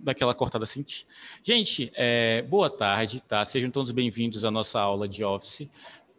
daquela cortada assim. Gente, boa tarde, tá? Sejam todos bem-vindos à nossa aula de Office.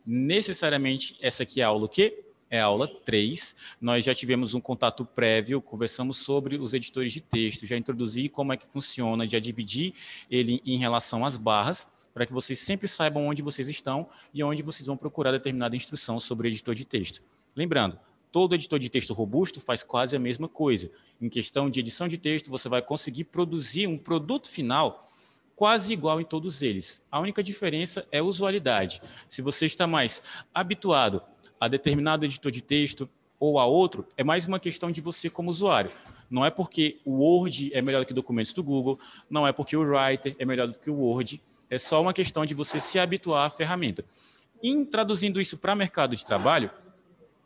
Necessariamente, essa aqui é a aula o quê? É a aula 3. Nós já tivemos um contato prévio, conversamos sobre os editores de texto, já introduzi como é que funciona, já dividi ele em relação às barras, para que vocês sempre saibam onde vocês estão e onde vocês vão procurar determinada instrução sobre o editor de texto. Lembrando, todo editor de texto robusto faz quase a mesma coisa. Em questão de edição de texto, você vai conseguir produzir um produto final quase igual em todos eles. A única diferença é a usualidade. Se você está mais habituado a determinado editor de texto ou a outro, é mais uma questão de você como usuário. Não é porque o Word é melhor do que documentos do Google, não é porque o Writer é melhor do que o Word, é só uma questão de você se habituar à ferramenta. Em traduzindo isso para mercado de trabalho,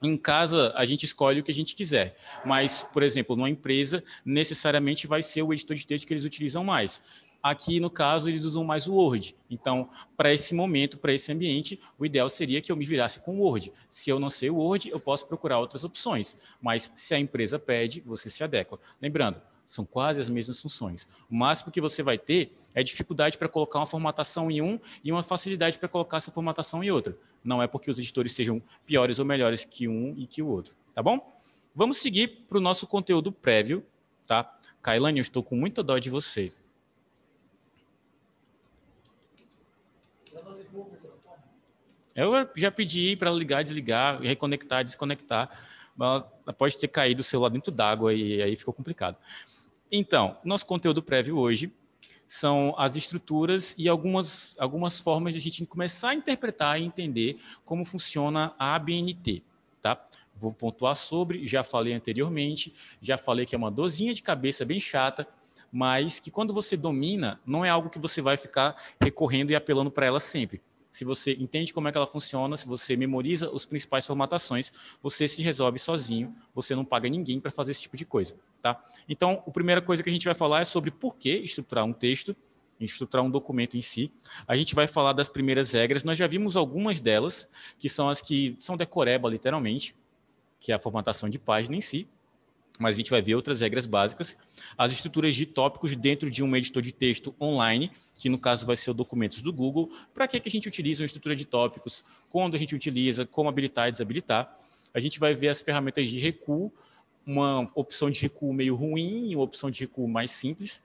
em casa, a gente escolhe o que a gente quiser, mas, por exemplo, numa empresa, necessariamente vai ser o editor de texto que eles utilizam mais. Aqui, no caso, eles usam mais o Word. Então, para esse momento, para esse ambiente, o ideal seria que eu me virasse com o Word. Se eu não sei o Word, eu posso procurar outras opções, mas se a empresa pede, você se adequa. Lembrando, são quase as mesmas funções. O máximo que você vai ter é dificuldade para colocar uma formatação em um e uma facilidade para colocar essa formatação em outra. Não é porque os editores sejam piores ou melhores que um e que o outro, tá bom? Vamos seguir para o nosso conteúdo prévio, tá? Kailane, eu estou com muita dó de você. Eu já pedi para ligar, desligar, reconectar, desconectar. Ela pode ter caído o celular dentro d'água e aí ficou complicado. Então, nosso conteúdo prévio hoje são as estruturas e algumas formas de a gente começar a interpretar e entender como funciona a ABNT, tá? Vou pontuar sobre, já falei anteriormente, já falei que é uma dorzinha de cabeça bem chata, mas que quando você domina, não é algo que você vai ficar recorrendo e apelando para ela sempre. Se você entende como é que ela funciona, se você memoriza as principais formatações, você se resolve sozinho, você não paga ninguém para fazer esse tipo de coisa, tá? Então, a primeira coisa que a gente vai falar é sobre por que estruturar um texto, estruturar um documento em si. A gente vai falar das primeiras regras, nós já vimos algumas delas, que são as que são decoreba, literalmente, que é a formatação de página em si, mas a gente vai ver outras regras básicas, as estruturas de tópicos dentro de um editor de texto online, que no caso vai ser o documentos do Google, para que a gente utiliza uma estrutura de tópicos, quando a gente utiliza, como habilitar e desabilitar. A gente vai ver as ferramentas de recuo, uma opção de recuo meio ruim e uma opção de recuo mais simples.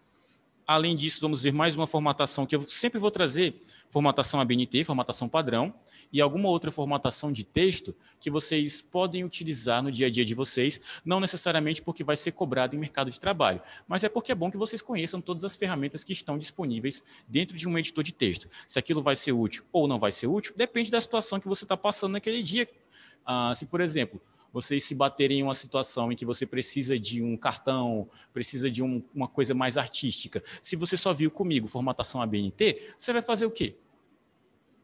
Além disso, vamos ver mais uma formatação que eu sempre vou trazer, formatação ABNT, formatação padrão, e alguma outra formatação de texto que vocês podem utilizar no dia a dia de vocês, não necessariamente porque vai ser cobrado em mercado de trabalho, mas é porque é bom que vocês conheçam todas as ferramentas que estão disponíveis dentro de um editor de texto. Se aquilo vai ser útil ou não vai ser útil, depende da situação que você está passando naquele dia. Se, por exemplo, vocês se baterem em uma situação em que você precisa de um cartão, precisa de uma coisa mais artística. Se você só viu comigo formatação ABNT, você vai fazer o quê?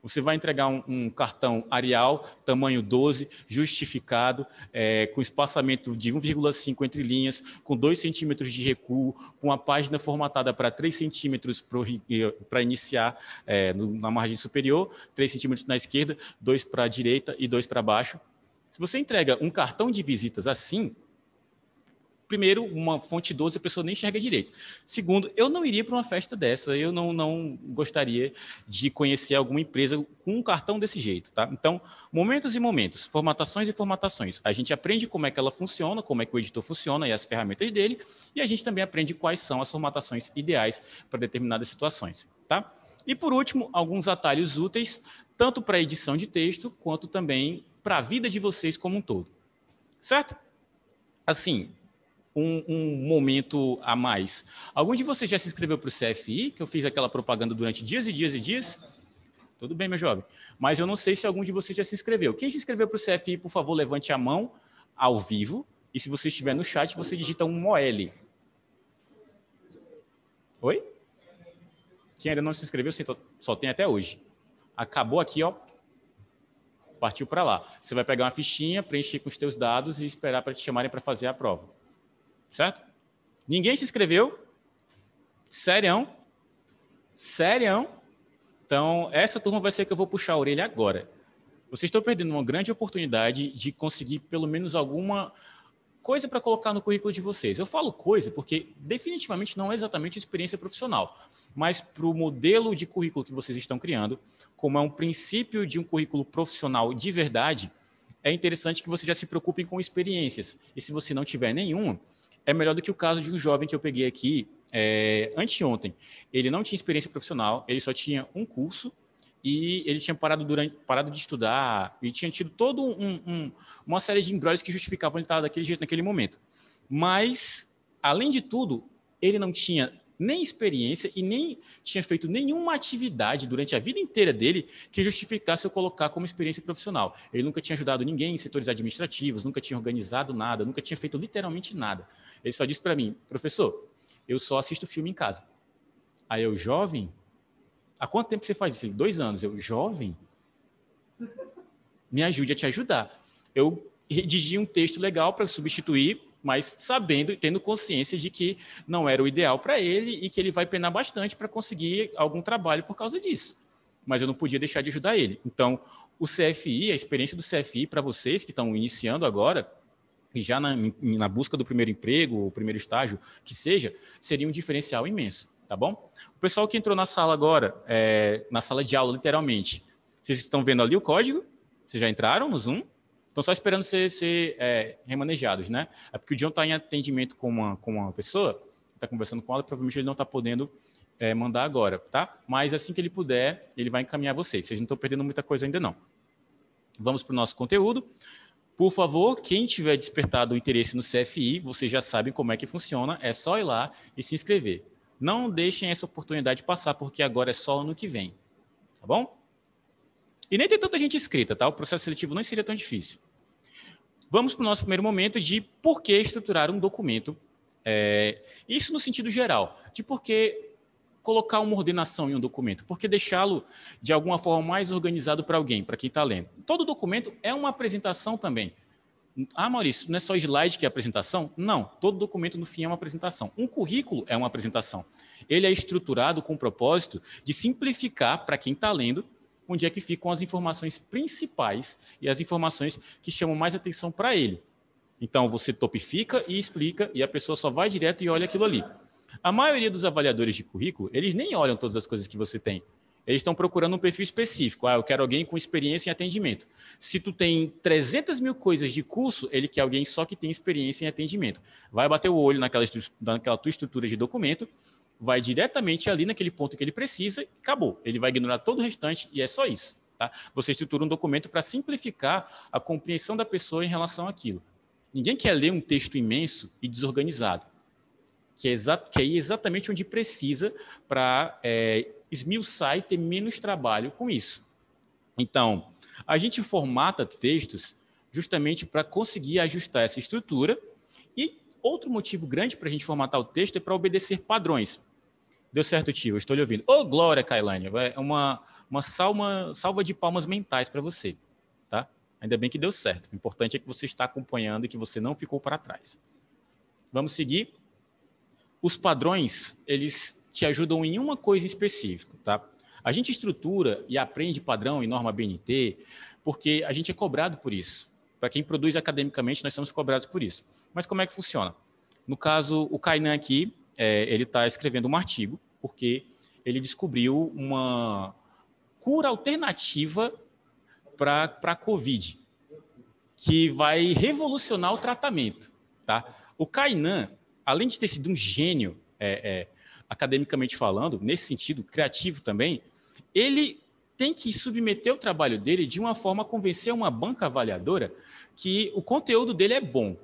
Você vai entregar um cartão Arial, tamanho 12, justificado, com espaçamento de 1,5 entre linhas, com 2 centímetros de recuo, com a página formatada para 3 centímetros para iniciar na margem superior, 3 centímetros na esquerda, 2 para a direita e 2 para baixo. Se você entrega um cartão de visitas assim, primeiro, uma fonte 12 a pessoa nem enxerga direito. Segundo, eu não iria para uma festa dessa, eu não gostaria de conhecer alguma empresa com um cartão desse jeito, tá? Então, momentos e momentos, formatações e formatações. A gente aprende como é que ela funciona, como é que o editor funciona e as ferramentas dele, e a gente também aprende quais são as formatações ideais para determinadas situações, tá? E por último, alguns atalhos úteis, tanto para edição de texto, quanto também para a vida de vocês como um todo. Certo? Assim, um momento a mais. Algum de vocês já se inscreveu para o CFI, que eu fiz aquela propaganda durante dias e dias e dias? Tudo bem, meu jovem. Mas eu não sei se algum de vocês já se inscreveu. Quem se inscreveu para o CFI, por favor, levante a mão ao vivo. E se você estiver no chat, você digita um OL. Oi? Quem ainda não se inscreveu, só tem até hoje. Acabou aqui, ó. Partiu para lá. Você vai pegar uma fichinha, preencher com os teus dados e esperar para te chamarem para fazer a prova. Certo? Ninguém se inscreveu? Sério? Sério? Então, essa turma vai ser que eu vou puxar a orelha agora. Vocês estão perdendo uma grande oportunidade de conseguir pelo menos alguma coisa para colocar no currículo de vocês. Eu falo coisa porque definitivamente não é exatamente experiência profissional, mas para o modelo de currículo que vocês estão criando, como é um princípio de um currículo profissional de verdade, é interessante que vocês já se preocupem com experiências. E se você não tiver nenhuma, é melhor do que o caso de um jovem que eu peguei aqui anteontem. Ele não tinha experiência profissional, ele só tinha um curso e ele tinha parado de estudar e tinha tido toda uma série de embrólios que justificavam ele estar daquele jeito naquele momento. Mas, além de tudo, ele não tinha nem experiência e nem tinha feito nenhuma atividade durante a vida inteira dele que justificasse eu colocar como experiência profissional. Ele nunca tinha ajudado ninguém em setores administrativos, nunca tinha organizado nada, nunca tinha feito literalmente nada. Ele só disse para mim, professor, eu só assisto filme em casa. Aí eu, jovem? Há quanto tempo você faz isso? 2 anos. Eu, jovem? Me ajude a te ajudar. Eu redigi um texto legal para substituir, mas sabendo e tendo consciência de que não era o ideal para ele e que ele vai penar bastante para conseguir algum trabalho por causa disso. Mas eu não podia deixar de ajudar ele. Então, o CFI, a experiência do CFI para vocês que estão iniciando agora, e já na busca do primeiro emprego, o primeiro estágio, que seja, seria um diferencial imenso, tá bom? O pessoal que entrou na sala agora, na sala de aula, literalmente, vocês estão vendo ali o código? Vocês já entraram no Zoom? Estão só esperando ser remanejados, né? É porque o John está em atendimento com uma pessoa, está conversando com ela, provavelmente ele não está podendo mandar agora, tá? Mas assim que ele puder, ele vai encaminhar vocês. Vocês não estão perdendo muita coisa ainda não. Vamos para o nosso conteúdo. Por favor, quem tiver despertado o interesse no CFI, vocês já sabem como é que funciona, é só ir lá e se inscrever. Não deixem essa oportunidade passar, porque agora é só ano que vem, tá bom? E nem tem tanta gente inscrita, tá? O processo seletivo não seria tão difícil. Vamos para o nosso primeiro momento de por que estruturar um documento. Isso no sentido geral, de por que colocar uma ordenação em um documento, por que deixá-lo de alguma forma mais organizado para alguém, para quem está lendo. Todo documento é uma apresentação também. Ah, Maurício, não é só slide que é apresentação? Não, todo documento no fim é uma apresentação. Um currículo é uma apresentação. Ele é estruturado com o propósito de simplificar para quem está lendo onde é que ficam as informações principais e as informações que chamam mais atenção para ele. Então, você topifica e explica e a pessoa só vai direto e olha aquilo ali. A maioria dos avaliadores de currículo, eles nem olham todas as coisas que você tem. Eles estão procurando um perfil específico. Ah, eu quero alguém com experiência em atendimento. Se tu tem 300 mil coisas de curso, ele quer alguém só que tem experiência em atendimento. Vai bater o olho naquela tua estrutura de documento, vai diretamente ali naquele ponto que ele precisa e acabou. Ele vai ignorar todo o restante e é só isso. Tá? Você estrutura um documento para simplificar a compreensão da pessoa em relação àquilo. Ninguém quer ler um texto imenso e desorganizado, que é exatamente onde precisa para esmiuçar e ter menos trabalho com isso. Então, a gente formata textos justamente para conseguir ajustar essa estrutura e outro motivo grande para a gente formatar o texto é para obedecer padrões. Deu certo, tio? Eu estou lhe ouvindo. Ô, glória, Kailane. É uma salva de palmas mentais para você, tá? Ainda bem que deu certo. O importante é que você está acompanhando e que você não ficou para trás. Vamos seguir. Os padrões, eles te ajudam em uma coisa específica, tá? A gente estrutura e aprende padrão e norma BNT porque a gente é cobrado por isso. Para quem produz academicamente, nós somos cobrados por isso. Mas como é que funciona? No caso, o Kainan aqui, ele está escrevendo um artigo porque ele descobriu uma cura alternativa para a COVID, que vai revolucionar o tratamento, tá? O Kainan, além de ter sido um gênio, academicamente falando, nesse sentido, criativo também, ele tem que submeter o trabalho dele de uma forma a convencer uma banca avaliadora que o conteúdo dele é bom,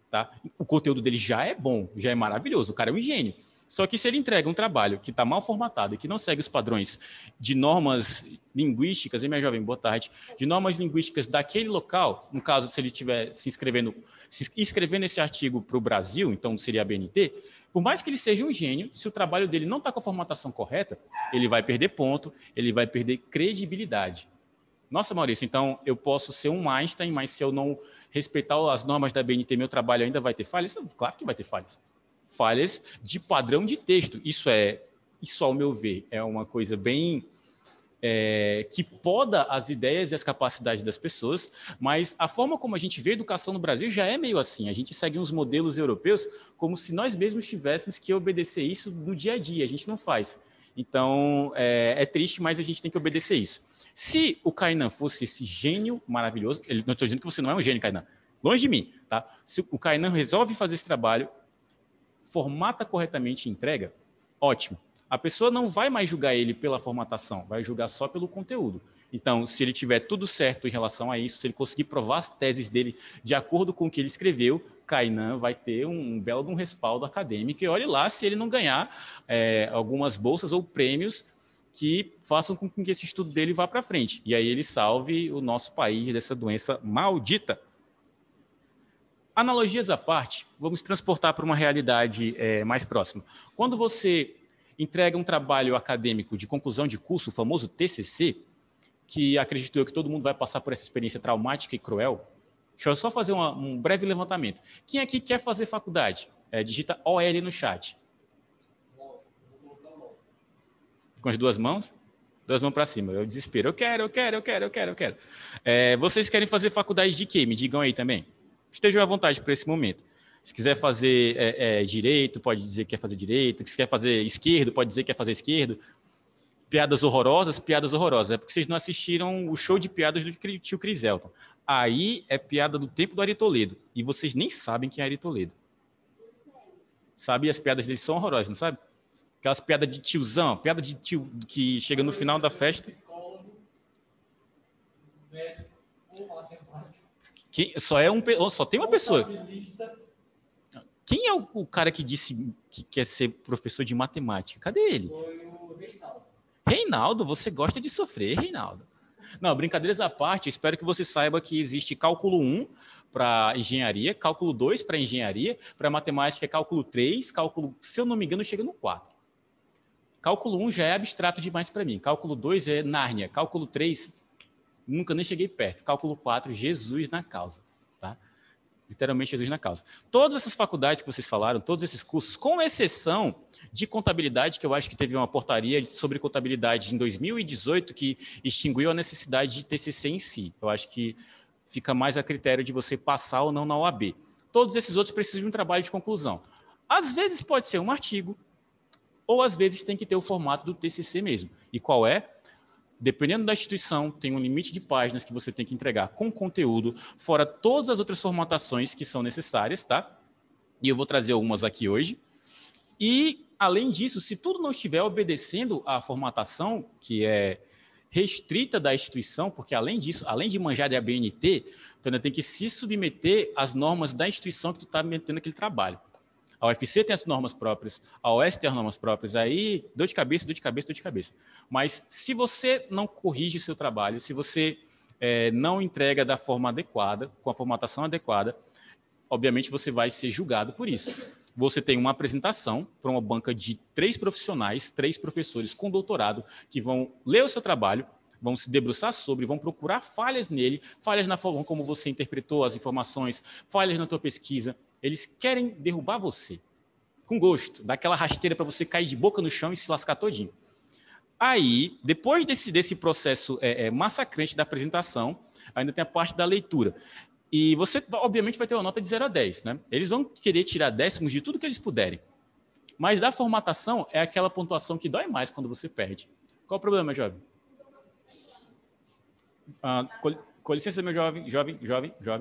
tá? O conteúdo dele já é bom, já é maravilhoso, o cara é um gênio. Só que se ele entrega um trabalho que está mal formatado e que não segue os padrões de normas linguísticas, minha jovem, boa tarde, de normas linguísticas daquele local, no caso, se ele estiver se inscrevendo esse artigo para o Brasil, então seria a BNT, por mais que ele seja um gênio, se o trabalho dele não está com a formatação correta, ele vai perder ponto, ele vai perder credibilidade. Nossa, Maurício, então eu posso ser um Einstein, mas se eu não respeitar as normas da BNT, meu trabalho ainda vai ter falhas? Claro que vai ter falhas. Falhas de padrão de texto. Isso, ao meu ver, é uma coisa bem que poda as ideias e as capacidades das pessoas, mas a forma como a gente vê a educação no Brasil já é meio assim. A gente segue uns modelos europeus como se nós mesmos tivéssemos que obedecer isso no dia a dia. A gente não faz. Então, é triste, mas a gente tem que obedecer isso. Se o Kainan fosse esse gênio maravilhoso, não estou dizendo que você não é um gênio, Kainan, longe de mim, tá? Se o Kainan resolve fazer esse trabalho, formata corretamente e entrega, ótimo. A pessoa não vai mais julgar ele pela formatação, vai julgar só pelo conteúdo. Então, se ele tiver tudo certo em relação a isso, se ele conseguir provar as teses dele de acordo com o que ele escreveu, Kainan vai ter um belo de um respaldo acadêmico. E olhe lá se ele não ganhar algumas bolsas ou prêmios que façam com que esse estudo dele vá para frente. E aí ele salve o nosso país dessa doença maldita. Analogias à parte, vamos transportar para uma realidade mais próxima. Quando você entrega um trabalho acadêmico de conclusão de curso, o famoso TCC, que acredito eu que todo mundo vai passar por essa experiência traumática e cruel, deixa eu só fazer um breve levantamento. Quem aqui quer fazer faculdade? Digita OL no chat. Com as duas mãos? Duas mãos para cima. Eu desespero. Eu quero. Vocês querem fazer faculdade de quê? Me digam aí também. Estejam à vontade para esse momento. Se quiser fazer direito, pode dizer que quer fazer direito. Se quer fazer esquerdo, pode dizer que quer fazer esquerdo. Piadas horrorosas. É porque vocês não assistiram o show de piadas do tio Cris Elton. Aí é piada do tempo do Ari Toledo. E vocês nem sabem quem é Ari Toledo. Sabe? As piadas dele são horrorosas, não sabe? Aquelas piadas de tiozão, piada de tio que chega no final da festa. Só tem uma pessoa. Quem é o cara que disse que quer ser professor de matemática? Cadê ele? Foi o Reinaldo. Reinaldo, você gosta de sofrer, Reinaldo. Não, brincadeiras à parte, espero que você saiba que existe cálculo 1 para engenharia, cálculo 2 para engenharia, para matemática é cálculo 3, cálculo, se eu não me engano, chega no 4. Cálculo 1 já é abstrato demais para mim. Cálculo 2 é Nárnia. Cálculo 3, nunca nem cheguei perto. Cálculo 4, Jesus na causa. Tá? Literalmente Jesus na causa. Todas essas faculdades que vocês falaram, todos esses cursos, com exceção de contabilidade, que eu acho que teve uma portaria sobre contabilidade em 2018 que extinguiu a necessidade de TCC em si. Eu acho que fica mais a critério de você passar ou não na OAB. Todos esses outros precisam de um trabalho de conclusão. Às vezes pode ser um artigo, ou às vezes tem que ter o formato do TCC mesmo. E qual é? Dependendo da instituição, tem um limite de páginas que você tem que entregar com conteúdo, fora todas as outras formatações que são necessárias, tá? E eu vou trazer algumas aqui hoje. E, além disso, se tudo não estiver obedecendo à formatação, que é restrita da instituição, porque, além disso, além de manjar de ABNT, tu ainda tem que se submeter às normas da instituição que tu está metendo aquele trabalho. A UFC tem as normas próprias, a OS tem as normas próprias, aí dor de cabeça. Mas se você não corrige o seu trabalho, se você não entrega da forma adequada, com a formatação adequada, obviamente você vai ser julgado por isso. Você tem uma apresentação para uma banca de 3 profissionais, 3 professores com doutorado, que vão ler o seu trabalho, vão se debruçar sobre, vão procurar falhas nele, falhas na forma como você interpretou as informações, falhas na tua pesquisa. Eles querem derrubar você, com gosto, dar aquela rasteira para você cair de boca no chão e se lascar todinho. Aí, depois desse processo massacrante da apresentação, ainda tem a parte da leitura. E você, obviamente, vai ter uma nota de 0 a 10, né? Eles vão querer tirar décimos de tudo que eles puderem. Mas da formatação é aquela pontuação que dói mais quando você perde. Qual o problema, jovem? Com licença, meu jovem,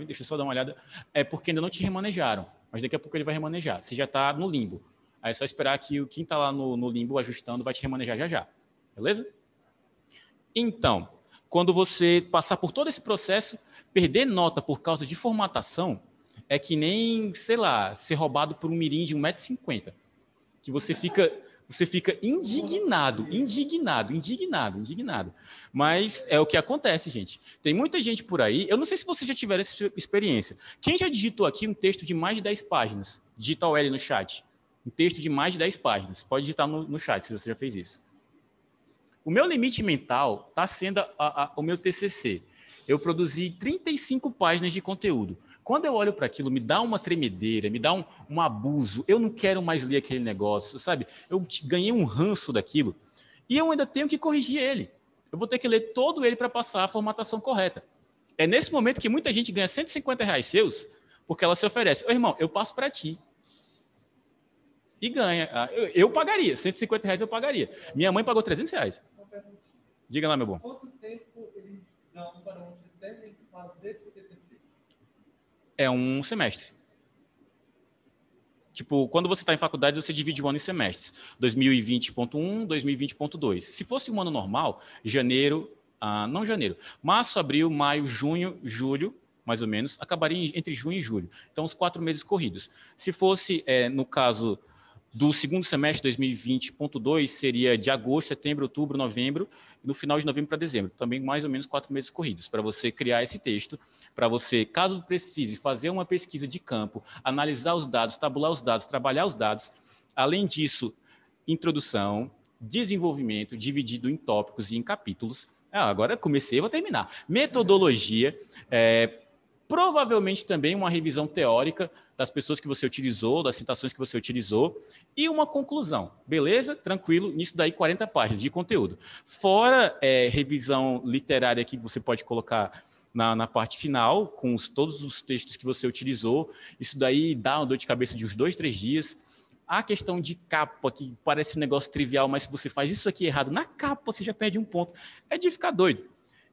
deixa eu só dar uma olhada. É porque ainda não te remanejaram, mas daqui a pouco ele vai remanejar. Você já está no limbo. Aí é só esperar que quem está lá no limbo ajustando vai te remanejar já. Beleza? Então, quando você passar por todo esse processo, perder nota por causa de formatação é que nem, sei lá, ser roubado por um mirim de 1,50 m. Que você fica indignado. Mas é o que acontece, gente. Tem muita gente por aí, eu não sei se vocês já tiveram essa experiência. Quem já digitou aqui um texto de mais de 10 páginas? Digita o L no chat. Um texto de mais de 10 páginas. Pode digitar no chat, se você já fez isso. O meu limite mental está sendo o meu TCC. Eu produzi 35 páginas de conteúdo. Quando eu olho para aquilo, me dá uma tremedeira, me dá um abuso. Eu não quero mais ler aquele negócio, sabe? Eu ganhei um ranço daquilo e eu ainda tenho que corrigir ele. Eu vou ter que ler todo ele para passar a formatação correta. É nesse momento que muita gente ganha R$ 150 seus, porque ela se oferece. Ô, irmão, eu passo para ti. E ganha. Eu pagaria. R$ 150 eu pagaria. Minha mãe pagou R$ 300. Diga lá, meu bom. Quanto tempo eles dão para você terem que fazer o TCC? É um semestre. Tipo, quando você está em faculdade, você divide o ano em semestres. 2020.1, 2020.2. Se fosse um ano normal, janeiro, não janeiro, março, abril, maio, junho, julho, mais ou menos, acabaria entre junho e julho. Então, os 4 meses corridos. Se fosse, no caso do segundo semestre 2020.2, seria de agosto, setembro, outubro, novembro, e no final de novembro para dezembro. Também mais ou menos 4 meses corridos, para você criar esse texto, para você, caso precise, fazer uma pesquisa de campo, analisar os dados, tabular os dados, trabalhar os dados. Além disso, introdução, desenvolvimento, dividido em tópicos e em capítulos. Agora comecei, vou terminar. Metodologia, provavelmente também uma revisão teórica das pessoas que você utilizou, das citações que você utilizou, e uma conclusão. Beleza? Tranquilo? Nisso daí 40 páginas de conteúdo. Fora revisão literária que você pode colocar na parte final, com todos os textos que você utilizou. Isso daí dá uma dor de cabeça de uns 2, 3 dias. A questão de capa, que parece um negócio trivial, mas se você faz isso aqui errado na capa, você já perde um ponto. É de ficar doido.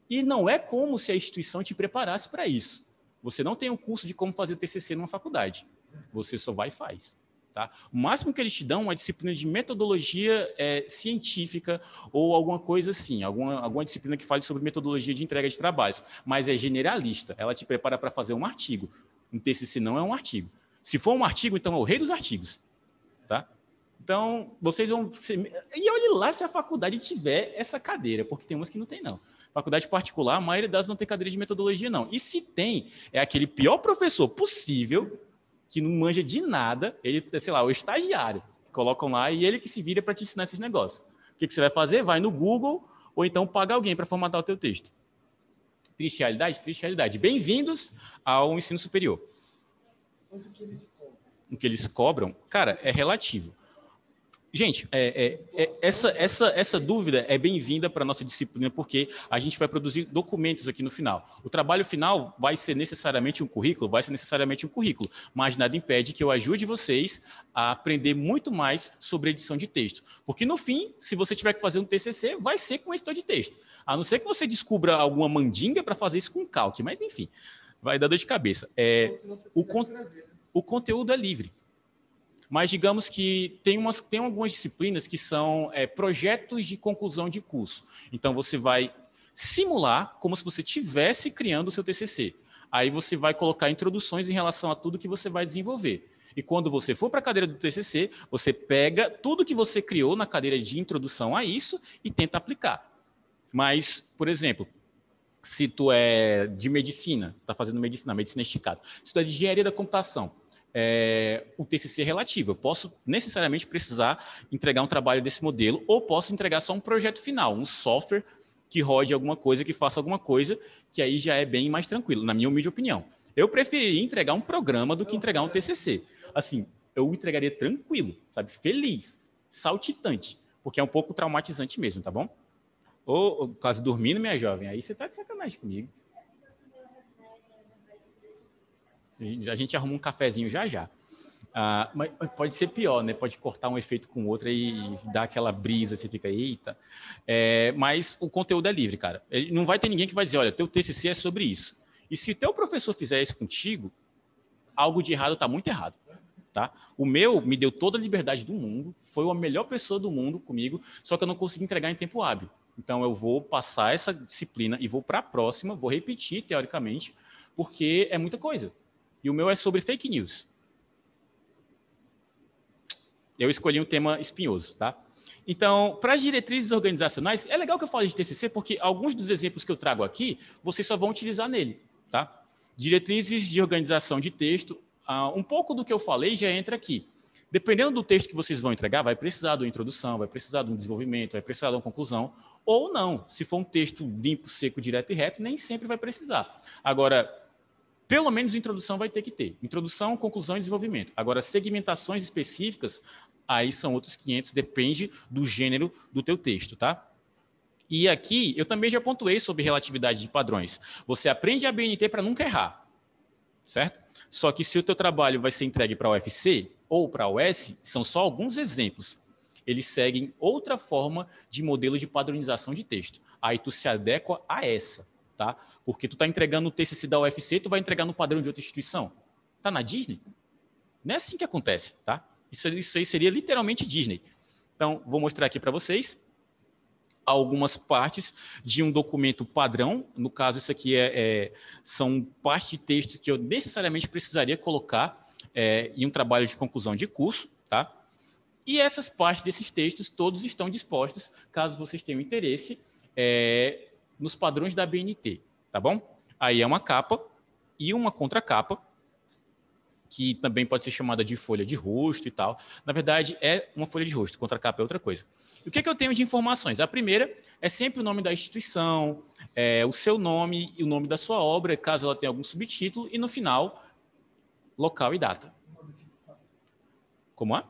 E não é como se a instituição te preparasse para isso. Você não tem um curso de como fazer o TCC numa faculdade. Você só vai e faz. Tá? O máximo que eles te dão é uma disciplina de metodologia científica ou alguma coisa assim, alguma disciplina que fale sobre metodologia de entrega de trabalhos, mas é generalista. Ela te prepara para fazer um artigo. Um TCC não é um artigo. Se for um artigo, então é o rei dos artigos. Tá? Então, vocês vão... E olhe lá se a faculdade tiver essa cadeira, porque tem umas que não tem, não. Faculdade particular, a maioria das não tem cadeira de metodologia, não. E se tem, é aquele pior professor possível, que não manja de nada, ele, sei lá, o estagiário, colocam lá e ele que se vira para te ensinar esses negócios. O que você vai fazer? Vai no Google ou então paga alguém para formatar o teu texto. Triste realidade? Triste realidade. Bem-vindos ao ensino superior. O que eles cobram, cara, é relativo. Gente, essa dúvida é bem-vinda para a nossa disciplina, porque a gente vai produzir documentos aqui no final. O trabalho final vai ser necessariamente um currículo, mas nada impede que eu ajude vocês a aprender muito mais sobre edição de texto. Porque, no fim, se você tiver que fazer um TCC, vai ser com editor de texto. A não ser que você descubra alguma mandinga para fazer isso com calque, mas, enfim, vai dar dor de cabeça. O conteúdo é livre. Mas digamos que tem algumas disciplinas que são projetos de conclusão de curso. Então, você vai simular como se você estivesse criando o seu TCC. Aí você vai colocar introduções em relação a tudo que você vai desenvolver. E quando você for para a cadeira do TCC, você pega tudo que você criou na cadeira de introdução a isso e tenta aplicar. Mas, por exemplo, se tu é de medicina, está fazendo medicina esticada, se tu é de engenharia da computação, o TCC é relativo. Eu posso necessariamente precisar entregar um trabalho desse modelo ou posso entregar só um projeto final, um software que rode alguma coisa, que faça alguma coisa, que aí já é bem mais tranquilo, na minha humilde opinião. Eu preferiria entregar um programa do que entregar um TCC. Assim, eu entregaria tranquilo, sabe? Feliz, saltitante, porque é um pouco traumatizante mesmo, tá bom? Ou quase dormindo, minha jovem, aí você tá de sacanagem comigo. A gente arruma um cafezinho já. Mas pode ser pior, né? Pode cortar um efeito com o outro e dar aquela brisa, você fica, eita. Mas o conteúdo é livre, cara. Não vai ter ninguém que vai dizer, olha, teu TCC é sobre isso. E se teu professor fizer isso contigo, algo de errado está muito errado. Tá? O meu me deu toda a liberdade do mundo, foi a melhor pessoa do mundo comigo, só que eu não consegui entregar em tempo hábil. Então, eu vou passar essa disciplina e vou para a próxima, vou repetir, teoricamente, porque é muita coisa. E o meu é sobre fake news. Eu escolhi um tema espinhoso, tá? Então, para as diretrizes organizacionais, é legal que eu fale de TCC, porque alguns dos exemplos que eu trago aqui, vocês só vão utilizar nele, tá? Diretrizes de organização de texto, um pouco do que eu falei já entra aqui. Dependendo do texto que vocês vão entregar, vai precisar de uma introdução, vai precisar de um desenvolvimento, vai precisar de uma conclusão, ou não. Se for um texto limpo, seco, direto e reto, nem sempre vai precisar. Agora, pelo menos introdução vai ter que ter. Introdução, conclusão e desenvolvimento. Agora, segmentações específicas, aí são outros 500, depende do gênero do teu texto, tá? E aqui eu também já pontuei sobre relatividade de padrões. Você aprende a BNT para nunca errar, certo? Só que se o teu trabalho vai ser entregue para a UFC ou para a US, são só alguns exemplos. Eles seguem outra forma de modelo de padronização de texto. Aí tu se adequa a essa, tá? Porque tu tá entregando o TCC da UFC, tu vai entregar no padrão de outra instituição. Tá na Disney? Não é assim que acontece, tá? Isso aí seria literalmente Disney. Então, vou mostrar aqui para vocês algumas partes de um documento padrão. No caso, isso aqui são partes de texto que eu necessariamente precisaria colocar em um trabalho de conclusão de curso, tá? E essas partes desses textos todos estão dispostos, caso vocês tenham interesse, nos padrões da BNT, tá bom? Aí é uma capa e uma contracapa, que também pode ser chamada de folha de rosto e tal. Na verdade, é uma folha de rosto, contracapa é outra coisa. E o que eu tenho de informações? A primeira é sempre o nome da instituição, o seu nome e o nome da sua obra, caso ela tenha algum subtítulo, e no final, local e data. Como é?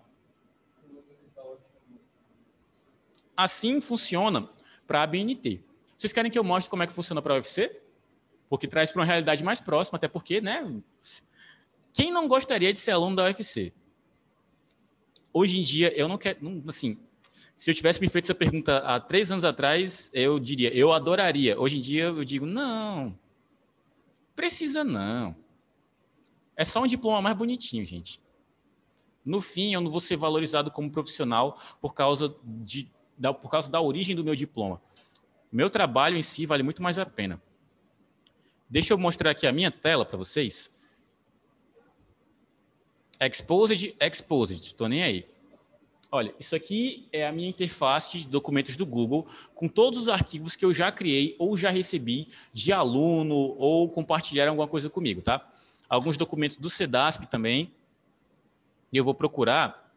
Assim funciona para a BNT. Vocês querem que eu mostre como é que funciona para a UFC? Porque traz para uma realidade mais próxima, até porque, né? Quem não gostaria de ser aluno da UFC? Hoje em dia, eu não quero... assim, se eu tivesse me feito essa pergunta há 3 anos atrás, eu diria, eu adoraria. Hoje em dia, eu digo, não, precisa não. É só um diploma mais bonitinho, gente. No fim, eu não vou ser valorizado como profissional por causa da origem do meu diploma. Meu trabalho em si vale muito mais a pena. Deixa eu mostrar aqui a minha tela para vocês. Exposed. Estou nem aí. Olha, isso aqui é a minha interface de documentos do Google com todos os arquivos que eu já criei ou já recebi de aluno ou compartilharam alguma coisa comigo, tá? Alguns documentos do CEDASP também. E eu vou procurar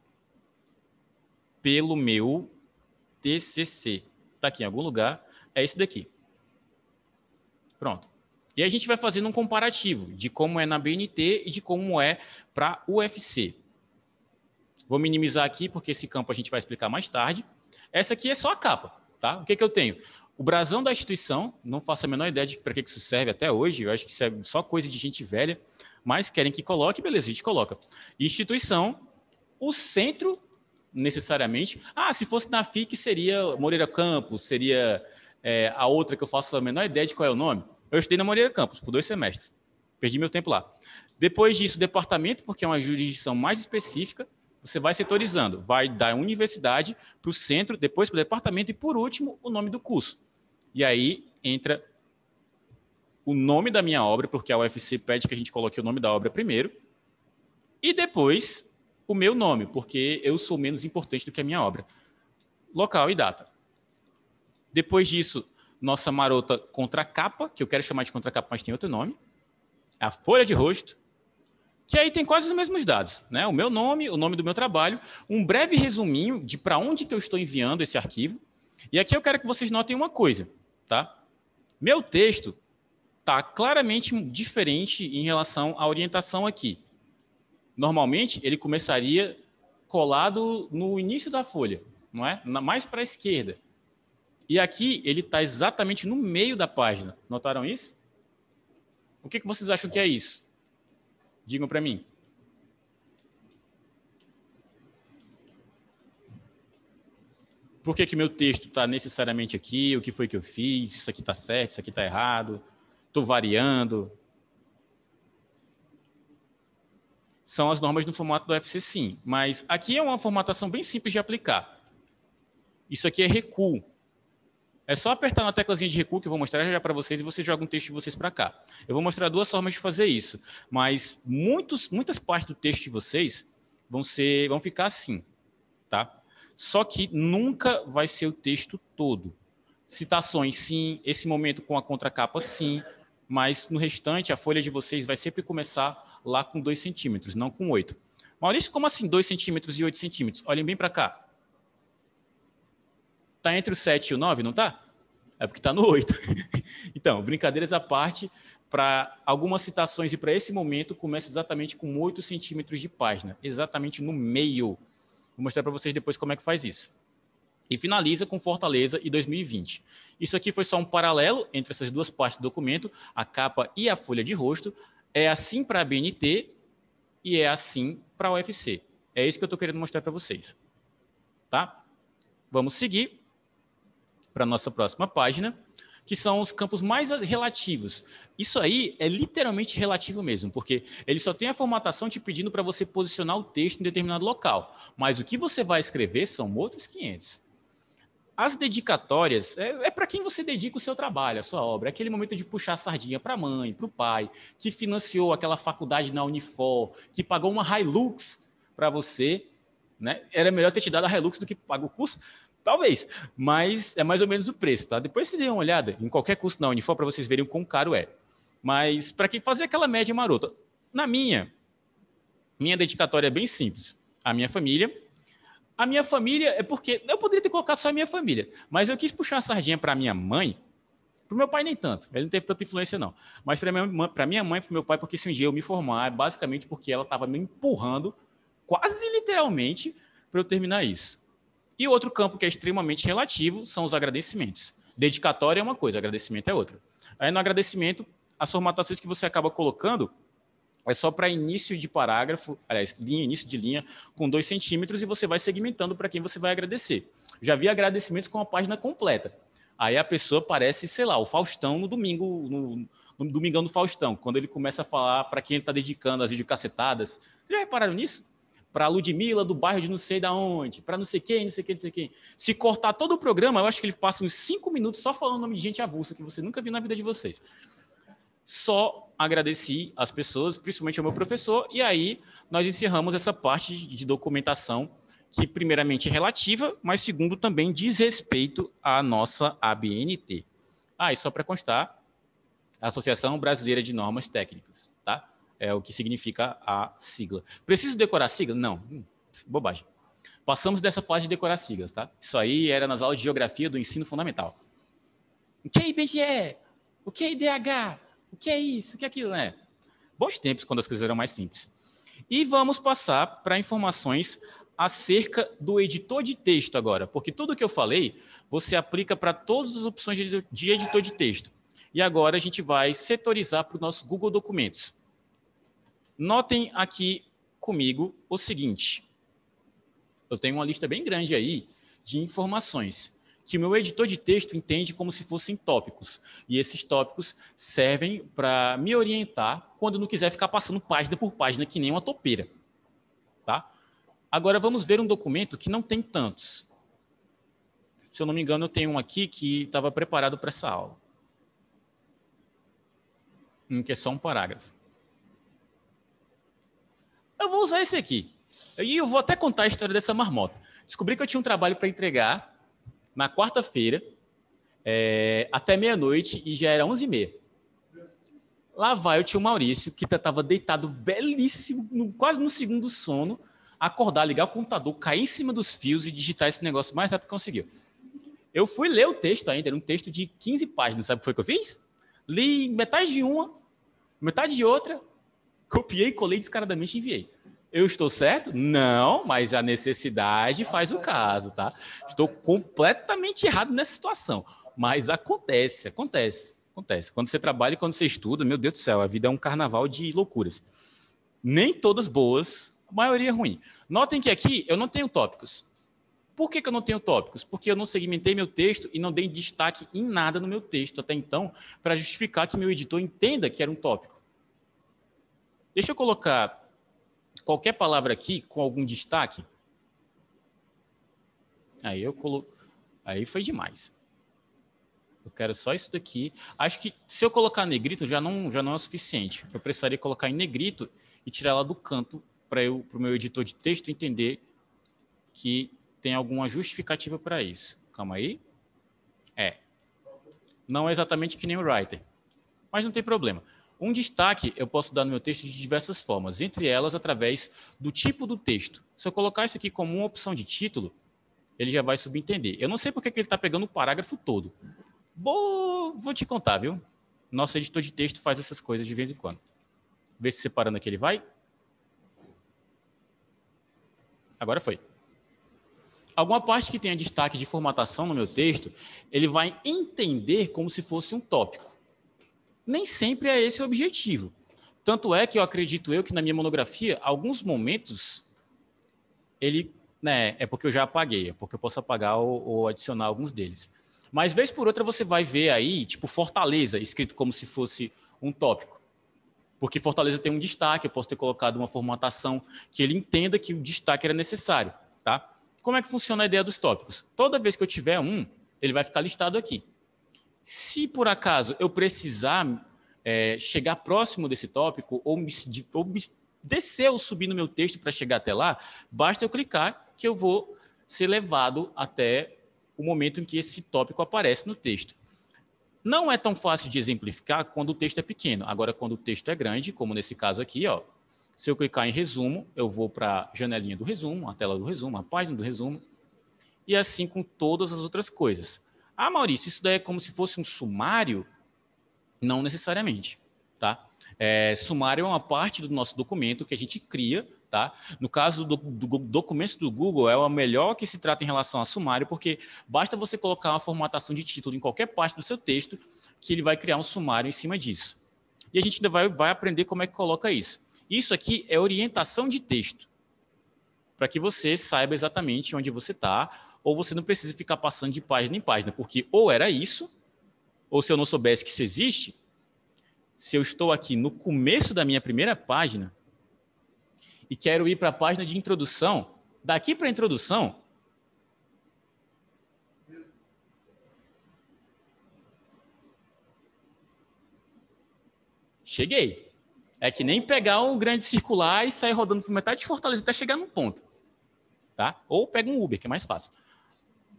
pelo meu TCC. Está aqui em algum lugar. É esse daqui. Pronto. E a gente vai fazendo um comparativo de como é na BNT e de como é para o UFC. Vou minimizar aqui, porque esse campo a gente vai explicar mais tarde. Essa aqui é só a capa, tá? O que eu tenho? O brasão da instituição, não faço a menor ideia de para que isso serve até hoje, eu acho que isso é só coisa de gente velha, mas querem que coloque, beleza, a gente coloca. Instituição, o centro, necessariamente. Ah, se fosse na FIC, seria Moreira Campos, seria a outra que eu faço a menor ideia de qual é o nome. Eu estudei na Moreira Campos por 2 semestres. Perdi meu tempo lá. Depois disso, departamento, porque é uma jurisdição mais específica. Você vai setorizando, vai da universidade para o centro, depois para o departamento e, por último, o nome do curso. E aí entra o nome da minha obra, porque a UFC pede que a gente coloque o nome da obra primeiro, e depois o meu nome, porque eu sou menos importante do que a minha obra. Local e data. Depois disso, nossa marota contracapa, que eu quero chamar de contracapa, mas tem outro nome, a folha de rosto, que aí tem quase os mesmos dados, né? O meu nome, o nome do meu trabalho, um breve resuminho de para onde que eu estou enviando esse arquivo. E aqui eu quero que vocês notem uma coisa, tá? Meu texto está claramente diferente em relação à orientação aqui. Normalmente, ele começaria colado no início da folha, não é? Mais para a esquerda. E aqui ele está exatamente no meio da página. Notaram isso? O que vocês acham que é isso? Digam para mim. Por que meu texto está necessariamente aqui? O que foi que eu fiz? Isso aqui está certo, isso aqui está errado? Estou variando? São as normas no formato do UFC, sim. Mas aqui é uma formatação bem simples de aplicar. Isso aqui é recuo. É só apertar na teclazinha de recuo que eu vou mostrar já para vocês e você joga um texto de vocês para cá. Eu vou mostrar 2 formas de fazer isso, mas muitas partes do texto de vocês vão ficar assim, tá? Só que nunca vai ser o texto todo. Citações, sim. Esse momento com a contracapa, sim. Mas no restante, a folha de vocês vai sempre começar lá com 2 centímetros, não com 8. Maurício, como assim 2 centímetros e 8 centímetros? Olhem bem para cá. Está entre o 7 e o 9, não está? É porque está no 8. Então, brincadeiras à parte, para algumas citações e para esse momento, começa exatamente com 8 centímetros de página, exatamente no meio. Vou mostrar para vocês depois como é que faz isso. e finaliza com Fortaleza e 2020. Isso aqui foi só um paralelo entre essas duas partes do documento, a capa e a folha de rosto. É assim para a BNT e é assim para a UFC. É isso que eu estou querendo mostrar para vocês. Tá? Vamos seguir para a nossa próxima página, que são os campos mais relativos. Isso aí é literalmente relativo mesmo, porque ele só tem a formatação te pedindo para você posicionar o texto em determinado local. Mas o que você vai escrever são outros 500. As dedicatórias é para quem você dedica o seu trabalho, a sua obra. É aquele momento de puxar a sardinha para a mãe, para o pai, que financiou aquela faculdade na Unifor, que pagou uma Hilux para você. Né? Era melhor ter te dado a Hilux do que pagar o curso? Talvez, mas é mais ou menos o preço. Tá? Depois você dê uma olhada em qualquer curso na Unifor para vocês verem o quão caro é. Mas para quem fazer aquela média marota, na minha dedicatória é bem simples. A minha família é porque eu poderia ter colocado só a minha família, mas eu quis puxar a sardinha para minha mãe, para o meu pai nem tanto, ele não teve tanta influência não, mas para minha mãe e para o meu pai, porque se um dia eu me formar, é basicamente porque ela estava me empurrando, quase literalmente, para eu terminar isso. E o outro campo que é extremamente relativo são os agradecimentos. Dedicatória é uma coisa, agradecimento é outra. Aí no agradecimento, as formatações que você acaba colocando é só para início de parágrafo, aliás, início de linha, com 2 centímetros, e você vai segmentando para quem você vai agradecer. Já vi agradecimentos com a página completa. Aí a pessoa parece, sei lá, o Faustão no domingo, no Domingão do Faustão, quando ele começa a falar para quem ele está dedicando as videocacetadas. Vocês já repararam nisso? Para a Ludmilla do bairro de não sei da onde, para não sei quem, não sei quem, não sei quem. Se cortar todo o programa, eu acho que ele passa uns 5 minutos só falando o nome de gente avulsa que você nunca viu na vida de vocês. Só agradeci as pessoas, principalmente ao meu professor, e aí nós encerramos essa parte de documentação que primeiramente é relativa, mas segundo também diz respeito à nossa ABNT. E só para constar, a Associação Brasileira de Normas Técnicas, tá? É o que significa a sigla. Preciso decorar a sigla? Não, bobagem. Passamos dessa fase de decorar siglas, tá? Isso aí era nas aulas de geografia do ensino fundamental. O que é IBGE? O que é IDH? O que é isso? O que é aquilo, né? Bons tempos, quando as coisas eram mais simples. E vamos passar para informações acerca do editor de texto agora, porque tudo que eu falei, você aplica para todas as opções de editor de texto. E agora a gente vai setorizar para o nosso Google Documentos. Notem aqui comigo o seguinte. Eu tenho uma lista bem grande aí de informações que o meu editor de texto entende como se fossem tópicos. E esses tópicos servem para me orientar quando eu não quiser ficar passando página por página que nem uma topeira. Tá? Agora vamos ver um documento que não tem tantos. Se eu não me engano, eu tenho um aqui que estava preparado para essa aula. Que é só um parágrafo. Eu vou usar esse aqui. E eu vou até contar a história dessa marmota. Descobri que eu tinha um trabalho para entregar na quarta-feira, até meia-noite, e já era 11h30. Lá vai o tio Maurício, que estava deitado belíssimo, quase no segundo sono, acordar, ligar o computador, cair em cima dos fios e digitar esse negócio mais rápido que conseguiu. Eu fui ler o texto ainda, era um texto de 15 páginas, sabe o que foi que eu fiz? Li metade de uma, metade de outra, copiei, colei descaradamente e enviei. Eu estou certo? Não, mas a necessidade faz o caso, tá? Estou completamente errado nessa situação, mas acontece. Quando você trabalha e quando você estuda, meu Deus do céu, a vida é um carnaval de loucuras. Nem todas boas, a maioria é ruim. Notem que aqui eu não tenho tópicos. Por que eu não tenho tópicos? Porque eu não segmentei meu texto e não dei destaque em nada no meu texto até então, para justificar que meu editor entenda que era um tópico. Deixa eu colocar qualquer palavra aqui com algum destaque. Aí foi demais. Eu quero só isso daqui. Acho que se eu colocar negrito já não é o suficiente. Eu precisaria colocar em negrito e tirar lá do canto para o meu editor de texto entender que tem alguma justificativa para isso. Calma aí. Não é exatamente que nem o writer, mas não tem problema. Um destaque eu posso dar no meu texto de diversas formas, entre elas através do tipo do texto. Se eu colocar isso aqui como uma opção de título, ele já vai subentender. Eu não sei porque que ele está pegando o parágrafo todo. Vou te contar, viu? Nosso editor de texto faz essas coisas de vez em quando. Vê se separando aqui ele vai. Agora foi. Alguma parte que tenha destaque de formatação no meu texto, ele vai entender como se fosse um tópico. Nem sempre é esse o objetivo. Tanto é que eu acredito que na minha monografia, alguns momentos, ele, né, é porque eu já apaguei, é porque eu posso apagar ou adicionar alguns deles. Mas, vez por outra, você vai ver aí, tipo, Fortaleza, escrito como se fosse um tópico. Porque Fortaleza tem um destaque, eu posso ter colocado uma formatação que ele entenda que o destaque era necessário, tá? Como é que funciona a ideia dos tópicos? Toda vez que eu tiver um, ele vai ficar listado aqui. Se, por acaso, eu precisar chegar próximo desse tópico ou me descer ou subir no meu texto para chegar até lá, basta eu clicar que eu vou ser levado até o momento em que esse tópico aparece no texto. Não é tão fácil de exemplificar quando o texto é pequeno. Agora, quando o texto é grande, como nesse caso aqui, ó, se eu clicar em resumo, eu vou para a janelinha do resumo, a tela do resumo, a página do resumo, e assim com todas as outras coisas. Ah, Maurício, isso daí é como se fosse um sumário? Não necessariamente, tá? Sumário é uma parte do nosso documento que a gente cria, tá? No caso do documento do Google, é o melhor que se trata em relação a sumário, porque basta você colocar uma formatação de título em qualquer parte do seu texto, que ele vai criar um sumário em cima disso. E a gente ainda vai aprender como é que coloca isso. Isso aqui é orientação de texto, para que você saiba exatamente onde você está, ou você não precisa ficar passando de página em página, porque ou era isso, ou se eu não soubesse que isso existe, se eu estou aqui no começo da minha primeira página e quero ir para a página de introdução, daqui para a introdução, cheguei. É que nem pegar um grande circular e sair rodando por metade de Fortaleza até chegar num ponto. Tá? Ou pega um Uber, que é mais fácil.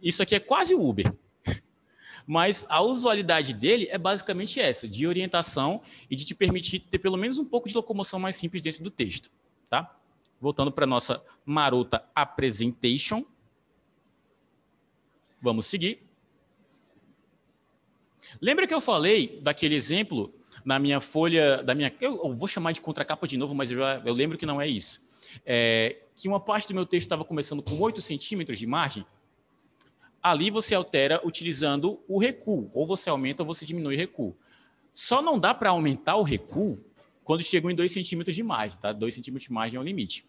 Isso aqui é quase o Uber. Mas a usualidade dele é basicamente essa, de orientação e de te permitir ter pelo menos um pouco de locomoção mais simples dentro do texto. Tá? Voltando para a nossa marota Apresentation. Vamos seguir. Lembra que eu falei daquele exemplo na minha folha, eu vou chamar de contracapa de novo, mas eu lembro que não é isso. Que uma parte do meu texto estava começando com 8 centímetros de margem. Ali você altera utilizando o recuo, ou você aumenta ou você diminui o recuo. Só não dá para aumentar o recuo quando chegam em 2 centímetros de margem, tá? 2 centímetros de margem é o limite.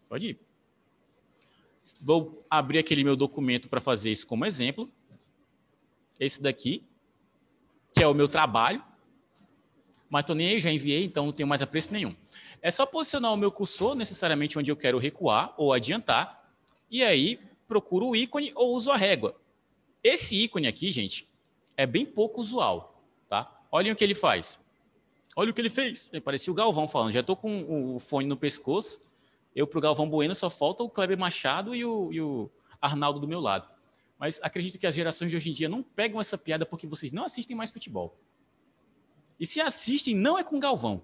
Pode ir. Vou abrir aquele meu documento para fazer isso como exemplo. Esse daqui, que é o meu trabalho. Mas estou nem aí, já enviei, então não tenho mais apreço nenhum. É só posicionar o meu cursor necessariamente onde eu quero recuar ou adiantar, e aí procuro o ícone ou uso a régua. Esse ícone aqui, gente, é bem pouco usual, tá? Olhem o que ele faz. Olha o que ele fez. Parecia o Galvão falando. Já estou com o fone no pescoço. Eu para o Galvão Bueno só falta o Kleber Machado e o Arnaldo do meu lado. Mas acredito que as gerações de hoje em dia não pegam essa piada porque vocês não assistem mais futebol. E se assistem, não é com Galvão.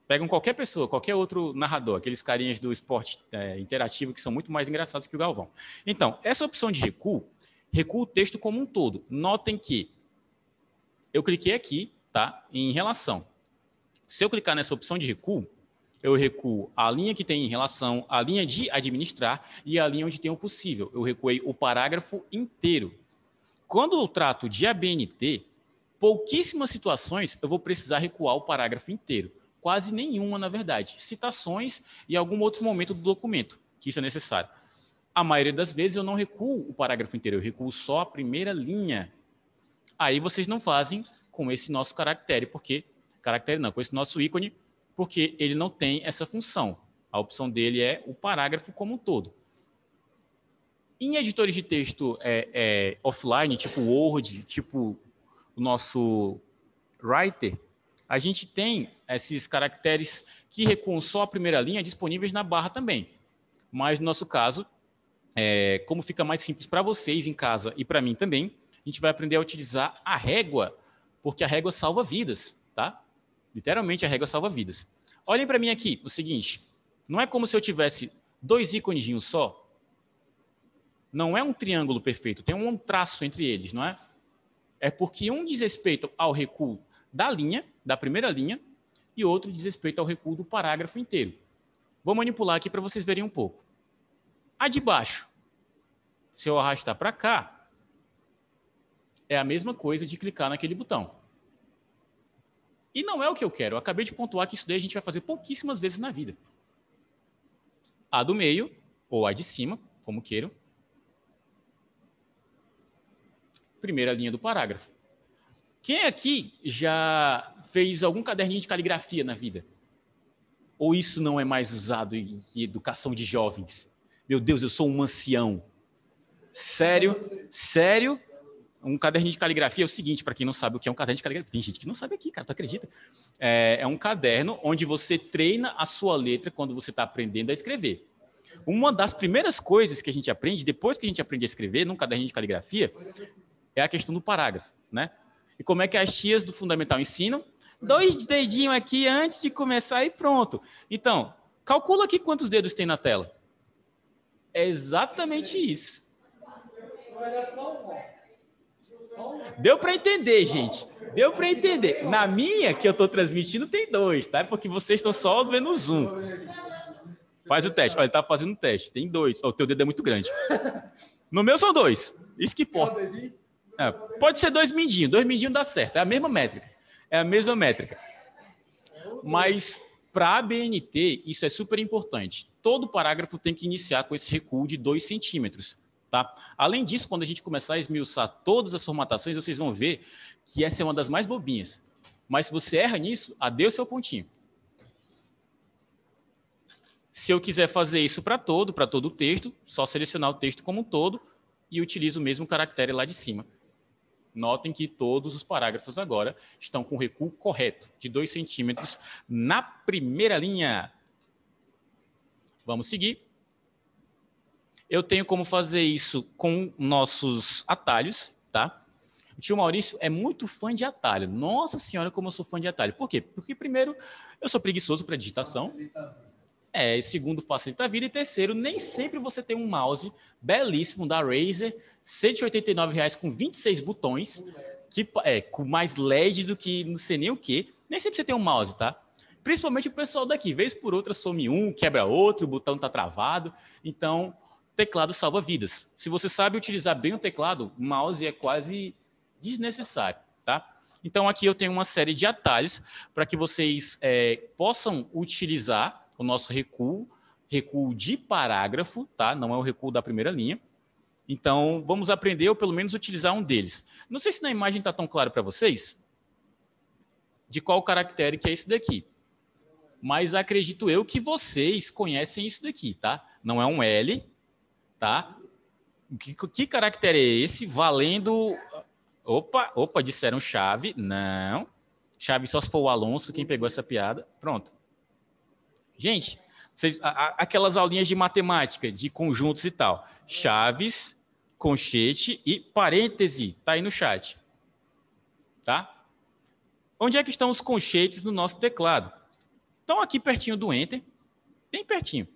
Pegam qualquer pessoa, qualquer outro narrador, aqueles carinhas do esporte interativo que são muito mais engraçados que o Galvão. Então, essa opção de recuo, recua o texto como um todo. Notem que eu cliquei aqui, tá? Em relação. Se eu clicar nessa opção de recuo, eu recuo a linha que tem em relação, a linha de administrar e a linha onde tem o possível. Eu recuei o parágrafo inteiro. Quando eu trato de ABNT, pouquíssimas situações eu vou precisar recuar o parágrafo inteiro. Quase nenhuma, na verdade. Citações e algum outro momento do documento, que isso é necessário. A maioria das vezes eu não recuo o parágrafo inteiro, eu recuo só a primeira linha. Aí vocês não fazem com esse nosso caractere, com esse nosso ícone, porque ele não tem essa função. A opção dele é o parágrafo como um todo. Em editores de texto offline, tipo Word, tipo o nosso Writer, a gente tem esses caracteres que recuam só a primeira linha disponíveis na barra também. Mas no nosso caso, como fica mais simples para vocês em casa e para mim também, a gente vai aprender a utilizar a régua, porque a régua salva vidas, tá? Literalmente a régua salva vidas. Olhem para mim aqui, o seguinte, não é como se eu tivesse 2 íconezinhos só. Não é um triângulo perfeito, tem um traço entre eles, não é? É porque um diz respeito ao recuo da linha, da primeira linha, e outro diz respeito ao recuo do parágrafo inteiro. Vou manipular aqui para vocês verem um pouco. A de baixo, se eu arrastar para cá, é a mesma coisa de clicar naquele botão. E não é o que eu quero. Eu acabei de pontuar que isso daí a gente vai fazer pouquíssimas vezes na vida. A do meio, ou a de cima, como queiram. Primeira linha do parágrafo. Quem aqui já fez algum caderninho de caligrafia na vida? Ou isso não é mais usado em educação de jovens? Meu Deus, eu sou um ancião. Sério? Sério? Um caderninho de caligrafia é o seguinte, para quem não sabe o que é um caderno de caligrafia. Tem gente que não sabe aqui, cara, tu acredita? É um caderno onde você treina a sua letra quando você está aprendendo a escrever. Uma das primeiras coisas que a gente aprende, depois que a gente aprende a escrever, num caderninho de caligrafia, é a questão do parágrafo, né? E como é que as tias do fundamental ensinam? 2 dedinhos aqui antes de começar e pronto. Então, calcula aqui quantos dedos tem na tela. É exatamente isso. Deu para entender, gente. Deu para entender. Na minha, que eu estou transmitindo, tem 2, tá? Porque vocês estão só vendo o zoom. Faz o teste. Olha, ele está fazendo o teste. Tem 2. O teu dedo é muito grande. No meu são 2. Isso que importa. Pode ser 2 mindinhos. 2 mindinhos dá certo. É a mesma métrica. É a mesma métrica. Mas para a BNT, isso é super importante. Todo parágrafo tem que iniciar com esse recuo de 2 centímetros. Tá? Além disso, quando a gente começar a esmiuçar todas as formatações, vocês vão ver que essa é uma das mais bobinhas. Mas se você erra nisso, adeus seu pontinho. Se eu quiser fazer isso para todo o texto, só selecionar o texto como um todo e utilizo o mesmo caractere lá de cima. Notem que todos os parágrafos agora estão com o recuo correto, de 2 centímetros na primeira linha. Vamos seguir. Eu tenho como fazer isso com nossos atalhos, tá? O tio Maurício é muito fã de atalho. Nossa senhora, como eu sou fã de atalho. Por quê? Porque, primeiro, eu sou preguiçoso para digitação. Segundo, facilita a vida. E terceiro, nem sempre você tem um mouse belíssimo da Razer, R$ 189,00 com 26 botões, que com mais LED do que não sei nem o quê. Nem sempre você tem um mouse, tá? Principalmente o pessoal daqui. Vez por outra, some um, quebra outro, o botão tá travado. Então, teclado salva vidas. Se você sabe utilizar bem o teclado, o mouse é quase desnecessário, tá? Então, aqui eu tenho uma série de atalhos para que vocês possam utilizar o nosso recuo de parágrafo, tá? Não é o recuo da primeira linha. Então, vamos aprender ou pelo menos utilizar um deles. Não sei se na imagem está tão claro para vocês de qual caractere que é esse daqui. Mas acredito eu que vocês conhecem isso daqui, tá? Não é um L, tá? Que caractere é esse? Valendo... Opa, disseram chave. Não. Chave só se for o Alonso, quem pegou essa piada. Pronto. Gente, aquelas aulinhas de matemática, de conjuntos e tal. Chaves, conchete e parêntese. Tá aí no chat. Tá? Onde é que estão os conchetes no nosso teclado? Estão aqui pertinho do Enter. Bem pertinho.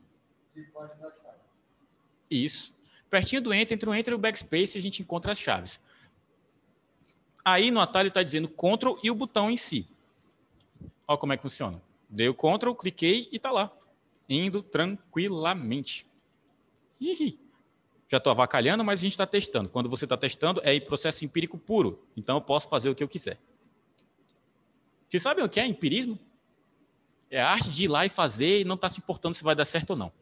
Isso. Pertinho do Enter, entre o Enter e o Backspace, a gente encontra as chaves. Aí no atalho está dizendo Ctrl e o botão em si. Olha como é que funciona. Dei o Ctrl, cliquei e está lá. Indo tranquilamente. Ih, já estou avacalhando, mas a gente está testando. Quando você está testando, é processo empírico puro. Então eu posso fazer o que eu quiser. Vocês sabem o que é empirismo? É a arte de ir lá e fazer e não estar se importando se vai dar certo ou não.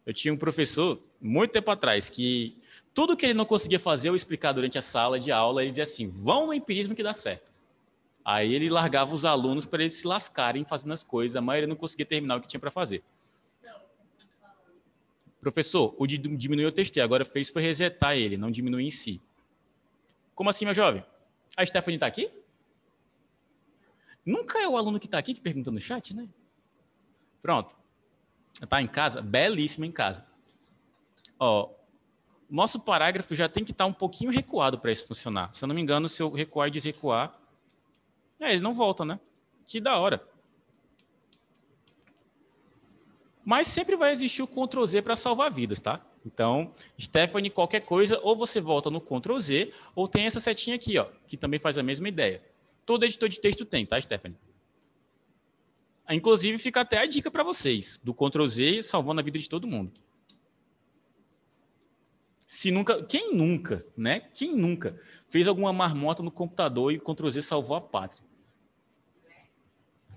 Eu tinha um professor, muito tempo atrás, que tudo que ele não conseguia fazer ou explicar durante a sala de aula, ele dizia assim, vão no empirismo que dá certo. Aí ele largava os alunos para eles se lascarem fazendo as coisas, a maioria não conseguia terminar o que tinha para fazer. Professor, o de diminuir eu testei, agora fez foi resetar ele, não diminuir em si. Como assim, meu jovem? A Stephanie está aqui? Nunca é o aluno que está aqui que pergunta no chat, né? Pronto. Está em casa? Belíssimo em casa. Ó, nosso parágrafo já tem que estar um pouquinho recuado para isso funcionar. Se eu não me engano, se eu recuar e desrecuar, ele não volta, né? Que da hora. Mas sempre vai existir o Ctrl Z para salvar vidas, tá? Então, Stephanie, qualquer coisa, ou você volta no Ctrl Z, ou tem essa setinha aqui, ó, que também faz a mesma ideia. Todo editor de texto tem, tá, Stephanie? Inclusive, fica até a dica para vocês, do Ctrl Z salvando a vida de todo mundo. Quem nunca, né? Quem nunca fez alguma marmota no computador e o Ctrl Z salvou a pátria?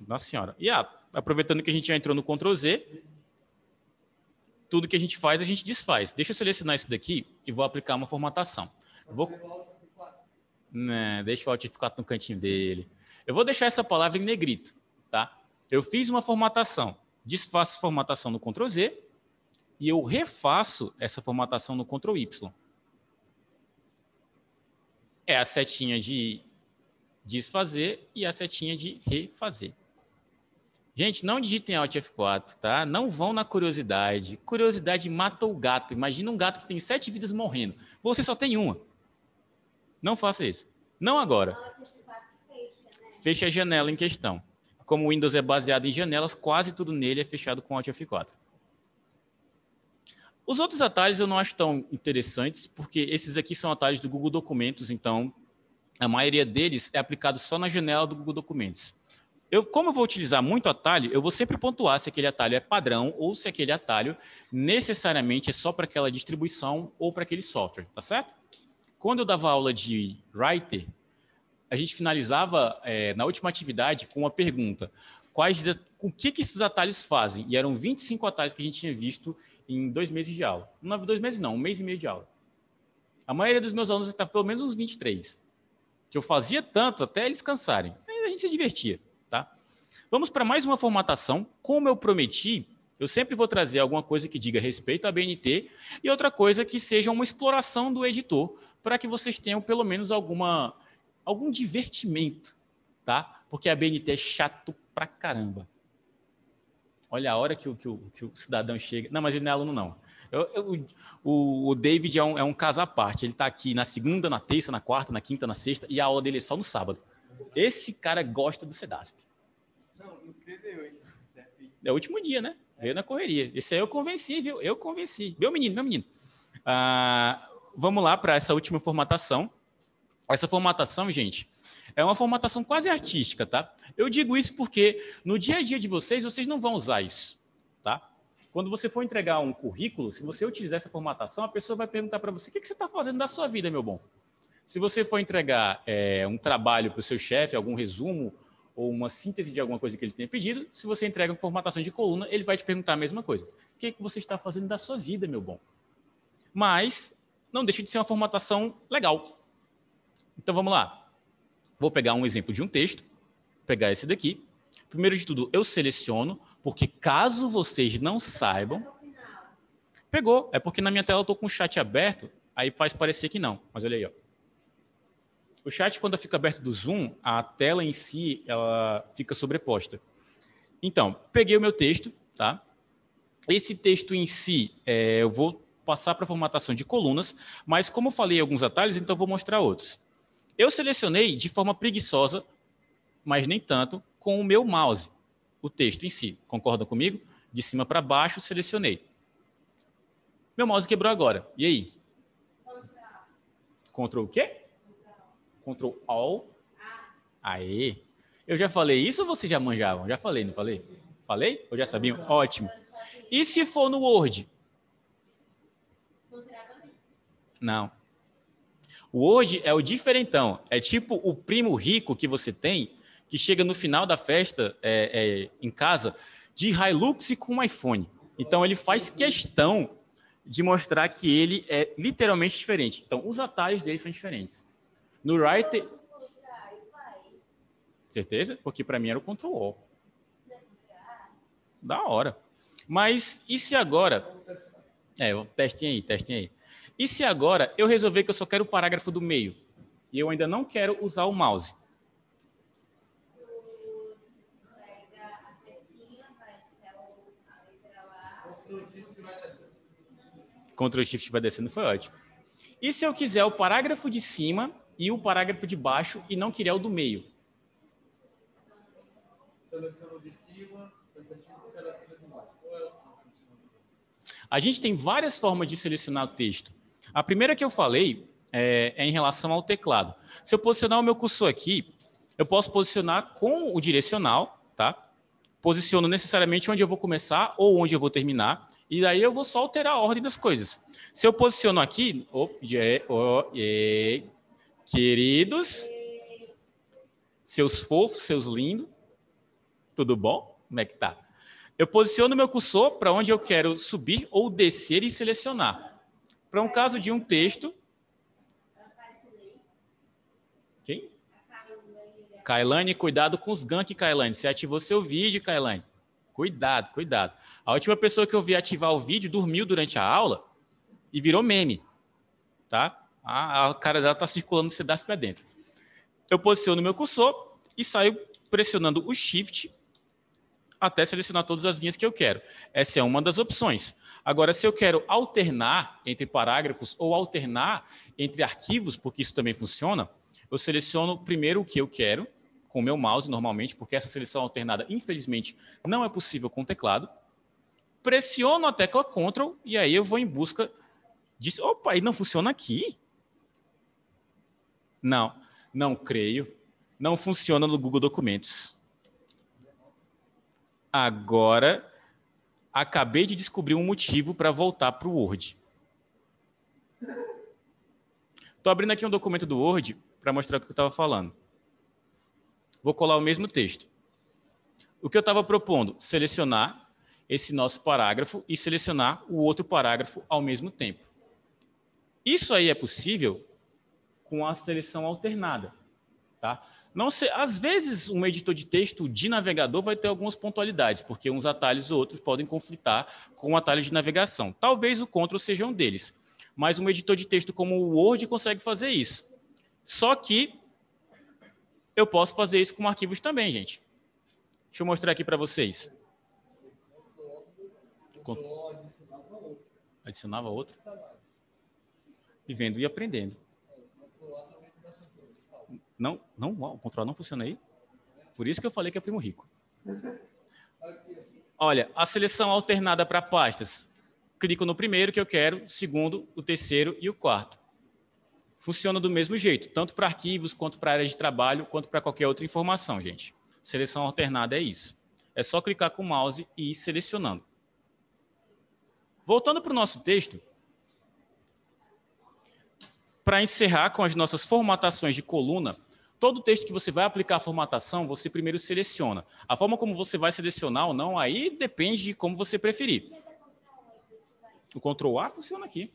Nossa Senhora. E aproveitando que a gente já entrou no Ctrl Z, tudo que a gente faz, a gente desfaz. Deixa eu selecionar isso daqui e vou aplicar uma formatação. Deixa o Alt F4 no cantinho dele. Eu vou deixar essa palavra em negrito, tá? Eu fiz uma formatação, desfaço a formatação no Ctrl Z e eu refaço essa formatação no Ctrl Y. É a setinha de desfazer e a setinha de refazer. Gente, não digitem Alt F4, tá? Não vão na curiosidade. Curiosidade mata o gato. Imagina um gato que tem 7 vidas morrendo. Você só tem uma. Não faça isso. Não agora. Feche a janela em questão. Como o Windows é baseado em janelas, quase tudo nele é fechado com Alt F4. Os outros atalhos eu não acho tão interessantes, porque esses aqui são atalhos do Google Documentos, então a maioria deles é aplicado só na janela do Google Documentos. Como eu vou utilizar muito atalho, eu vou sempre pontuar se aquele atalho é padrão ou se aquele atalho necessariamente é só para aquela distribuição ou para aquele software, tá certo? Quando eu dava aula de Writer, a gente finalizava na última atividade com uma pergunta. O que esses atalhos fazem? E eram 25 atalhos que a gente tinha visto em 2 meses de aula. Não, 2 meses não, 1 mês e meio de aula. A maioria dos meus alunos estava pelo menos uns 23. Que eu fazia tanto até eles cansarem. Aí a gente se divertia, tá? Vamos para mais uma formatação. Como eu prometi, eu sempre vou trazer alguma coisa que diga respeito à BNT e outra coisa que seja uma exploração do editor para que vocês tenham pelo menos algum divertimento, tá? Porque a BNT é chato pra caramba. Olha a hora que o cidadão chega. Não, mas ele não é aluno, não. O David é um caso à parte. Ele está aqui na segunda, na terça, na quarta, na quinta, na sexta, e a aula dele é só no sábado. Esse cara gosta do CEDASP. Não, inscreveu, hein? É o último dia, né? Veio na correria. Esse aí eu convenci, viu? Eu convenci. Meu menino. Vamos lá para essa última formatação. Essa formatação, gente, é uma formatação quase artística, tá? Eu digo isso porque no dia a dia de vocês não vão usar isso, tá? Quando você for entregar um currículo, se você utilizar essa formatação, a pessoa vai perguntar para você: o que você está fazendo da sua vida, meu bom? Se você for entregar um trabalho para o seu chefe, algum resumo ou uma síntese de alguma coisa que ele tenha pedido, se você entrega uma formatação de coluna, ele vai te perguntar a mesma coisa. O que você está fazendo da sua vida, meu bom? Mas não deixa de ser uma formatação legal. Então, vamos lá. Vou pegar um exemplo de um texto, pegar esse daqui. Primeiro de tudo, eu seleciono, porque caso vocês não saibam... Pegou. É porque na minha tela eu estou com o chat aberto, aí faz parecer que não. Mas olha aí, ó. O chat, quando fica aberto do Zoom, a tela em si, ela fica sobreposta. Então, peguei o meu texto, tá? Esse texto em si, eu vou passar para a formatação de colunas, mas como eu falei alguns atalhos, então eu vou mostrar outros. Eu selecionei de forma preguiçosa, mas nem tanto, com o meu mouse, o texto em si. Concordam comigo? De cima para baixo, selecionei. Meu mouse quebrou agora. E aí? Ctrl o quê? Ctrl All. Aê. Eu já falei isso ou vocês já manjavam? Já falei, não falei? Falei? Ou já sabiam? Ótimo. E se for no Word? Não. O Word é o diferentão. É tipo o primo rico que você tem, que chega no final da festa em casa, de Hilux e com um iPhone. Então, ele faz questão de mostrar que ele é literalmente diferente. Então, os atalhos dele são diferentes. No Writer... Certeza? Porque para mim era o Ctrl O. Da hora. Mas e se agora... testem aí. E se agora eu resolver que eu só quero o parágrafo do meio e eu ainda não quero usar o mouse? Ctrl Shift vai descendo, foi ótimo. E se eu quiser o parágrafo de cima e o parágrafo de baixo e não quiser o do meio? Seleciono de cima, seleciono de baixo. A gente tem várias formas de selecionar o texto. A primeira que eu falei é em relação ao teclado. Se eu posicionar o meu cursor aqui, eu posso posicionar com o direcional, tá? posiciono necessariamente onde eu vou começar ou onde eu vou terminar, e daí eu vou só alterar a ordem das coisas. Se eu posiciono aqui, queridos, seus fofos, seus lindos, tudo bom? Como é que tá? Eu posiciono meu cursor para onde eu quero subir ou descer e selecionar. Para um caso de um texto... Quem? Kailane, cuidado com os gank, Kailane. Você ativou seu vídeo, Kailane. Cuidado, cuidado. A última pessoa que eu vi ativar o vídeo dormiu durante a aula e virou meme. Tá? A cara dela está circulando se das para dentro. Eu posiciono meu cursor e saio pressionando o Shift até selecionar todas as linhas que eu quero. Essa é uma das opções. Agora, se eu quero alternar entre parágrafos ou alternar entre arquivos, porque isso também funciona, eu seleciono primeiro o que eu quero, com o meu mouse normalmente, porque essa seleção alternada, infelizmente, não é possível com o teclado. Pressiono a tecla Ctrl e aí eu vou em busca disso. Opa, e não funciona aqui? Não, não creio. Não funciona no Google Documentos. Agora, acabei de descobrir um motivo para voltar para o Word. Estou abrindo aqui um documento do Word para mostrar o que eu estava falando. Vou colar o mesmo texto. O que eu estava propondo? Selecionar esse nosso parágrafo e selecionar o outro parágrafo ao mesmo tempo. Isso aí é possível com a seleção alternada. Tá? Não sei, às vezes, um editor de texto de navegador vai ter algumas pontualidades, porque uns atalhos ou outros podem conflitar com o atalho de navegação. Talvez o Ctrl seja um deles. Mas um editor de texto como o Word consegue fazer isso. Só que eu posso fazer isso com arquivos também, gente. Deixa eu mostrar aqui para vocês. Adicionava outro? Vivendo e aprendendo. Não, o Ctrl não funciona aí? Por isso que eu falei que é primo rico. Olha, a seleção alternada para pastas. Clico no primeiro que eu quero, o segundo, o terceiro e o quarto. Funciona do mesmo jeito, tanto para arquivos, quanto para área de trabalho, quanto para qualquer outra informação, gente. Seleção alternada é isso. É só clicar com o mouse e ir selecionando. Voltando para o nosso texto, para encerrar com as nossas formatações de coluna, todo texto que você vai aplicar a formatação, você primeiro seleciona. A forma como você vai selecionar ou não, aí depende de como você preferir. O Ctrl A funciona aqui.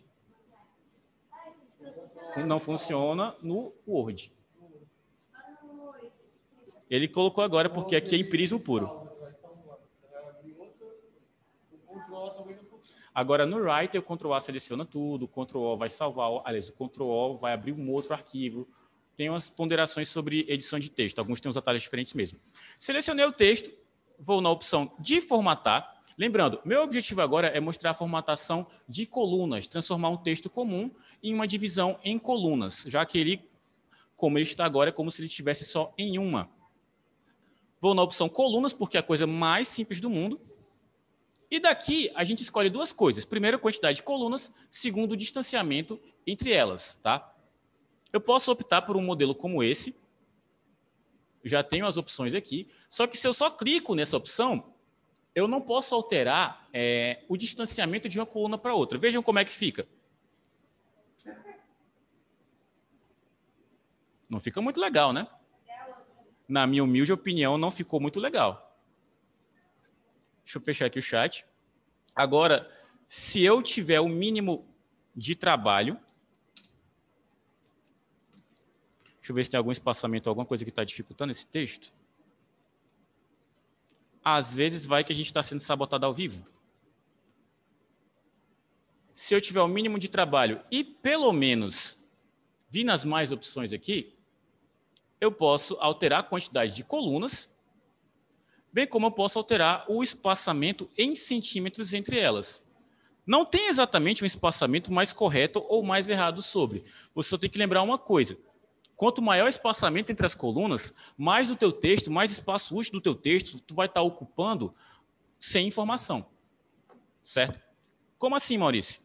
Não funciona no Word. Ele colocou agora porque aqui é empirismo puro. Agora, no Writer, o Ctrl A seleciona tudo, o Ctrl O vai salvar, aliás, o Ctrl O vai abrir um outro arquivo. Tem umas ponderações sobre edição de texto. Alguns têm uns atalhos diferentes mesmo. Selecionei o texto, vou na opção de formatar. Lembrando, meu objetivo agora é mostrar a formatação de colunas, transformar um texto comum em uma divisão em colunas, já que ele, como ele está agora, é como se ele estivesse só em uma. Vou na opção colunas, porque é a coisa mais simples do mundo. E daqui a gente escolhe duas coisas. Primeiro, a quantidade de colunas. Segundo, o distanciamento entre elas. Tá? Eu posso optar por um modelo como esse. Já tenho as opções aqui. Só que se eu só clico nessa opção, eu não posso alterar o distanciamento de uma coluna para outra. Vejam como é que fica. Não fica muito legal, né? Na minha humilde opinião, não ficou muito legal. Deixa eu fechar aqui o chat. Agora, se eu tiver o mínimo de trabalho... Deixa eu ver se tem algum espaçamento, alguma coisa que está dificultando esse texto. Às vezes vai que a gente está sendo sabotado ao vivo. Se eu tiver o mínimo de trabalho e pelo menos vir nas mais opções aqui, eu posso alterar a quantidade de colunas, bem como eu posso alterar o espaçamento em centímetros entre elas. Não tem exatamente um espaçamento mais correto ou mais errado sobre. Você só tem que lembrar uma coisa. Quanto maior o espaçamento entre as colunas, mais do teu texto, mais espaço útil do teu texto, tu vai estar ocupando sem informação. Certo? Como assim, Maurício?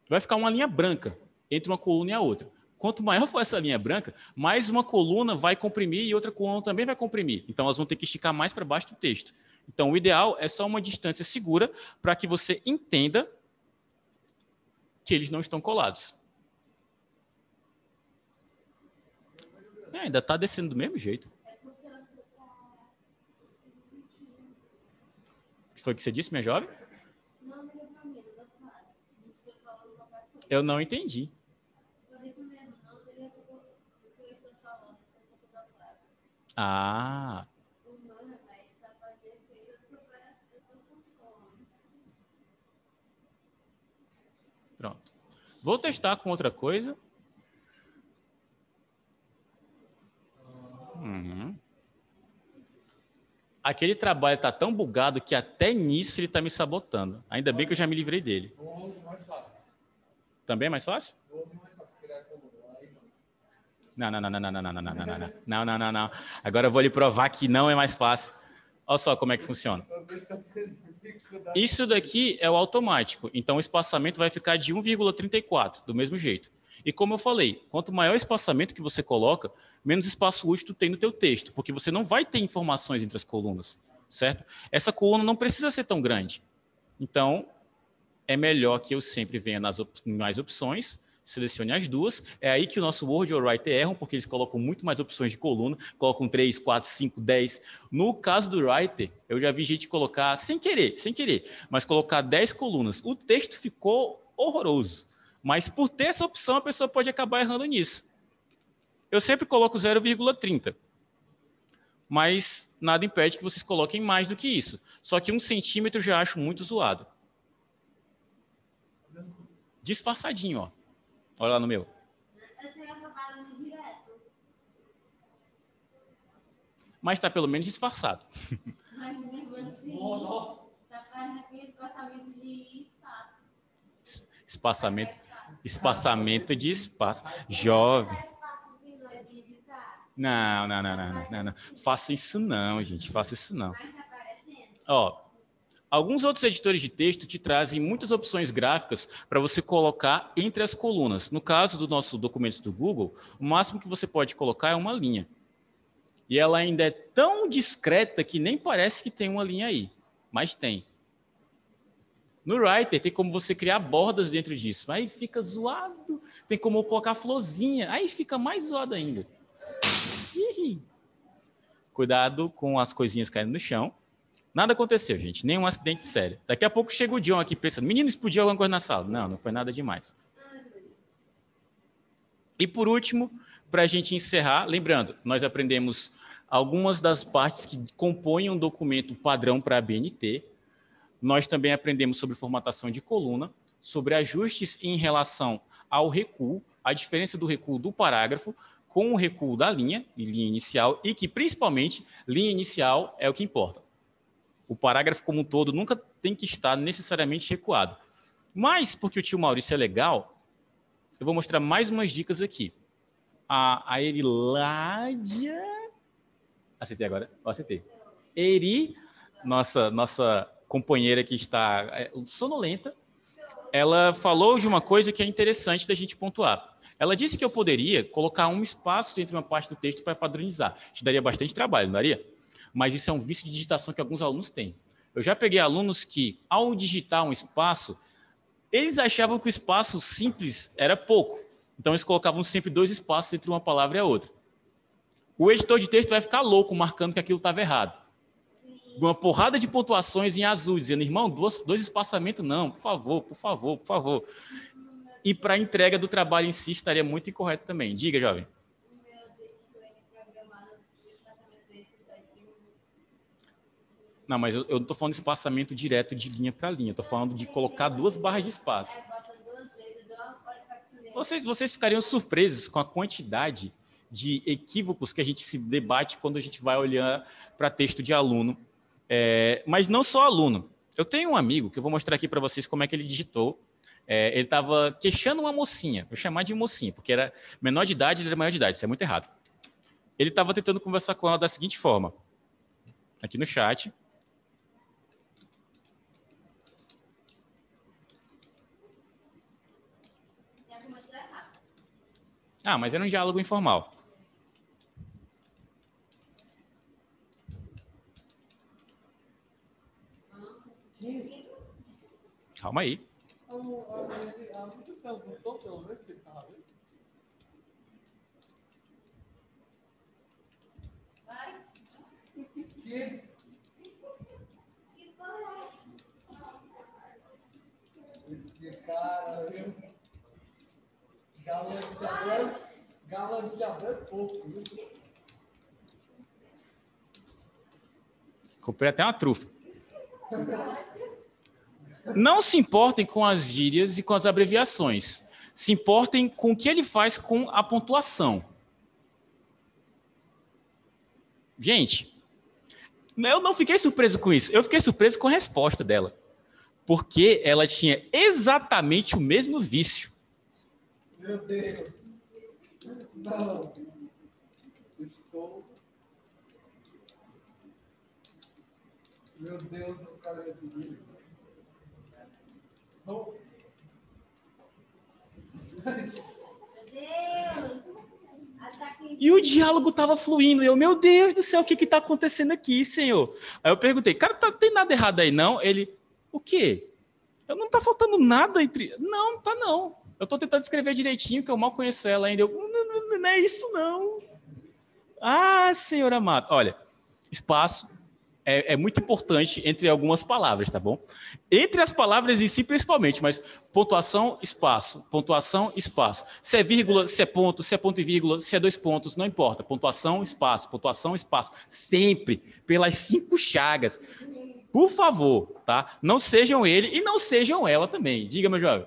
Vai ficar uma linha branca entre uma coluna e a outra. Quanto maior for essa linha branca, mais uma coluna vai comprimir e outra coluna também vai comprimir. Então, elas vão ter que esticar mais para baixo do texto. Então, o ideal é só uma distância segura para que você entenda que eles não estão colados. Ainda está descendo do mesmo jeito. O que foi que você disse, minha jovem? Eu não entendi. Ah. Pronto. Vou testar com outra coisa. Aquele trabalho está tão bugado que até nisso ele está me sabotando. Ainda bem que eu já me livrei dele. Também é mais fácil? Não. Não. Agora eu vou lhe provar que não é mais fácil. Olha só como é que funciona. Isso daqui é o automático. Então o espaçamento vai ficar de 1,34, do mesmo jeito. E como eu falei, quanto maior o espaçamento que você coloca, menos espaço útil tu tem no teu texto, porque você não vai ter informações entre as colunas, certo? Essa coluna não precisa ser tão grande. Então, é melhor que eu sempre venha nas mais opções, selecione as duas. É aí que o nosso Word e o Writer erram, porque eles colocam muito mais opções de coluna, colocam 3, 4, 5, 10. No caso do Writer, eu já vi gente colocar, sem querer, mas colocar 10 colunas. O texto ficou horroroso. Mas por ter essa opção, a pessoa pode acabar errando nisso. Eu sempre coloco 0,30. Mas nada impede que vocês coloquem mais do que isso. Só que 1 centímetro eu já acho muito zoado. Disfarçadinho, ó. Olha lá no meu. Mas está pelo menos disfarçado. Mas mesmo assim, está fazendo aquele espaçamento de espaço. Espaçamento de espaço. Jovem. Não. Faça isso não, gente. Faça isso não. Ó, alguns outros editores de texto te trazem muitas opções gráficas para você colocar entre as colunas. No caso do nosso documentos do Google, o máximo que você pode colocar é uma linha. E ela ainda é tão discreta que nem parece que tem uma linha aí. Mas tem. No Writer tem como você criar bordas dentro disso. Aí fica zoado. Tem como colocar florzinha. Aí fica mais zoado ainda. Cuidado com as coisinhas caindo no chão. Nada aconteceu, gente. Nenhum acidente sério. Daqui a pouco chega o John aqui pensando, menino, explodiu alguma coisa na sala. Não foi nada demais. E por último, para a gente encerrar, lembrando, nós aprendemos algumas das partes que compõem um documento padrão para a BNT. Nós também aprendemos sobre formatação de coluna, sobre ajustes em relação ao recuo, a diferença do recuo do parágrafo com o recuo da linha inicial, e que, principalmente, linha inicial é o que importa. O parágrafo como um todo nunca tem que estar necessariamente recuado. Mas, porque o tio Maurício é legal, eu vou mostrar mais umas dicas aqui. A Eriládia... Acertei agora? Eu acertei. Eri, nossa companheira que está sonolenta, ela falou de uma coisa que é interessante da gente pontuar. Ela disse que eu poderia colocar um espaço entre uma parte do texto para padronizar. Isso daria bastante trabalho, não daria? Mas isso é um vício de digitação que alguns alunos têm. Eu já peguei alunos que, ao digitar um espaço, eles achavam que o espaço simples era pouco. Então, eles colocavam sempre 2 espaços entre uma palavra e a outra. O editor de texto vai ficar louco marcando que aquilo estava errado. Uma porrada de pontuações em azul, dizendo, irmão, 2 espaçamentos não, por favor. E para a entrega do trabalho em si, estaria muito incorreto também. Diga, jovem. Não, mas eu não estou falando de espaçamento direto de linha para linha. Estou falando de colocar 2 barras de espaço. Vocês ficariam surpresos com a quantidade de equívocos que a gente se debate quando a gente vai olhar para texto de aluno. Mas não só aluno. Eu tenho um amigo que eu vou mostrar aqui para vocês como é que ele digitou. Ele estava queixando uma mocinha. Vou chamar de mocinha, porque era menor de idade, ele era maior de idade. Isso é muito errado. Ele estava tentando conversar com ela da seguinte forma. Aqui no chat. Mas era um diálogo informal. Calma aí. Esse cara, viu? Galanteador é pouco, viu? Comprei até uma trufa. Não se importem com as gírias e com as abreviações. Se importem com o que ele faz com a pontuação. Gente, eu não fiquei surpreso com isso. Eu fiquei surpreso com a resposta dela. Porque ela tinha exatamente o mesmo vício. Meu Deus. Não. Estou. Meu Deus, o cara é comigo. Não. E o diálogo estava fluindo. E eu, meu Deus do céu, o que está acontecendo aqui, senhor? Aí eu perguntei, cara, tem nada errado aí, não? Ele, o quê? Eu não está faltando nada entre... Não, tá não. Eu estou tentando escrever direitinho, que eu mal conheço ela ainda. Eu, não é isso, não. Ah, senhor amado. Olha, espaço é muito importante entre algumas palavras, tá bom? Entre as palavras em si, principalmente, mas pontuação, espaço. Pontuação, espaço. Se é vírgula, se é ponto e vírgula, se é 2 pontos, não importa. Pontuação, espaço. Pontuação, espaço. Sempre pelas 5 chagas. Por favor, tá? Não sejam ele e não sejam ela também. Diga, meu jovem.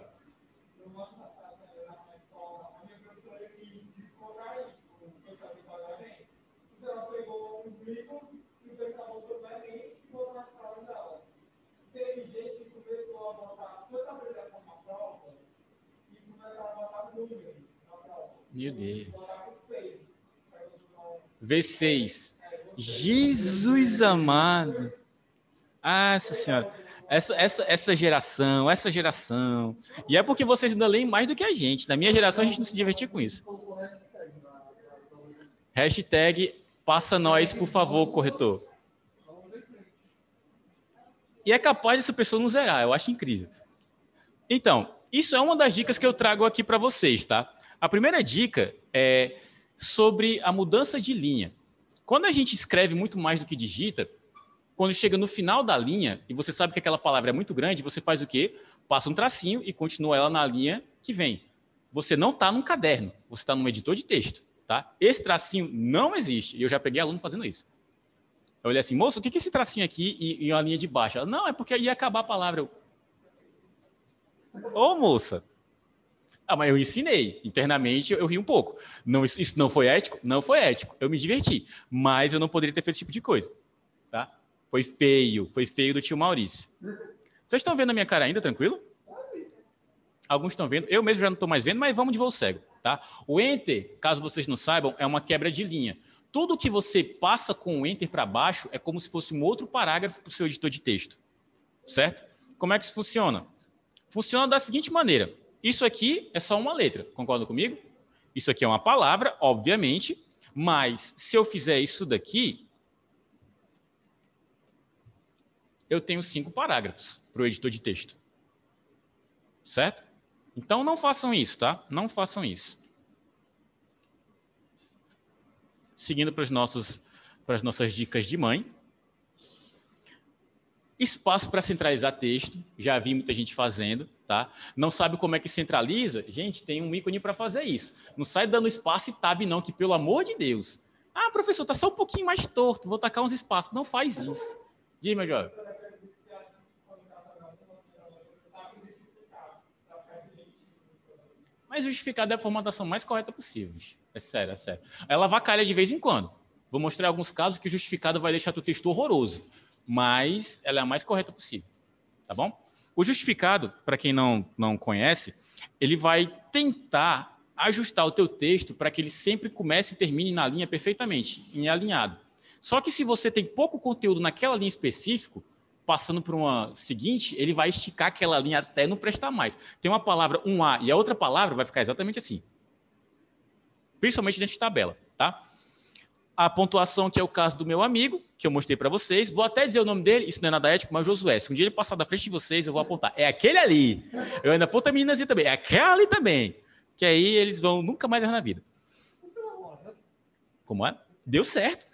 Meu Deus. V6. Jesus amado. Ah, essa senhora. Essa geração. E é porque vocês ainda leem mais do que a gente. Na minha geração, a gente não se divertia com isso. Hashtag passa nós, por favor, corretor. E é capaz dessa pessoa não zerar. Eu acho incrível. Então, isso é uma das dicas que eu trago aqui para vocês, tá? A primeira dica é sobre a mudança de linha. Quando a gente escreve muito mais do que digita, quando chega no final da linha, e você sabe que aquela palavra é muito grande, você faz o quê? Passa um tracinho e continua ela na linha que vem. Você não está num caderno, você está num editor de texto, tá? Esse tracinho não existe. E eu já peguei aluno fazendo isso. Eu olhei assim, moço, o que é esse tracinho aqui e uma linha de baixo? Ela, não, é porque ia acabar a palavra. Ô, moça. Ah, mas eu ensinei. Internamente, eu ri um pouco. Não, isso não foi ético? Não foi ético. Eu me diverti. Mas eu não poderia ter feito esse tipo de coisa. Tá? Foi feio do tio Maurício. Vocês estão vendo a minha cara ainda, tranquilo? Alguns estão vendo. Eu mesmo já não estou mais vendo, mas vamos de voo cego. Tá? O Enter, caso vocês não saibam, é uma quebra de linha. Tudo que você passa com o Enter para baixo é como se fosse um outro parágrafo para o seu editor de texto. Certo? Como é que isso funciona? Funciona da seguinte maneira. Isso aqui é só uma letra, concorda comigo? Isso aqui é uma palavra, obviamente, mas se eu fizer isso daqui, eu tenho 5 parágrafos para o editor de texto. Certo? Então não façam isso, tá? Não façam isso. Seguindo para as nossas dicas de mãe. Espaço para centralizar texto, já vi muita gente fazendo, tá? Não sabe como é que centraliza? Gente, tem um ícone para fazer isso. Não sai dando espaço e tab não, que pelo amor de Deus. Ah, professor, tá só um pouquinho mais torto, vou tacar uns espaços. Não faz isso. Diz, meu jovem. Mas justificado é a formatação mais correta possível. É sério, é sério. Ela avacalha de vez em quando. Vou mostrar alguns casos que o justificado vai deixar o texto horroroso. Mas ela é a mais correta possível, tá bom? O justificado, para quem não conhece, ele vai tentar ajustar o teu texto para que ele sempre comece e termine na linha perfeitamente, em alinhado. Só que se você tem pouco conteúdo naquela linha específica, passando para uma seguinte, ele vai esticar aquela linha até não prestar mais. Tem uma palavra, um A, e a outra palavra vai ficar exatamente assim. Principalmente dentro de tabela, tá? A pontuação, que é o caso do meu amigo, que eu mostrei para vocês. Vou até dizer o nome dele, isso não é nada ético, mas Josué. Se um dia ele passar da frente de vocês, eu vou apontar. É aquele ali. Eu ainda aponto a meninazinha também. É aquela ali também. Que aí eles vão nunca mais errar na vida. Como é? Deu certo.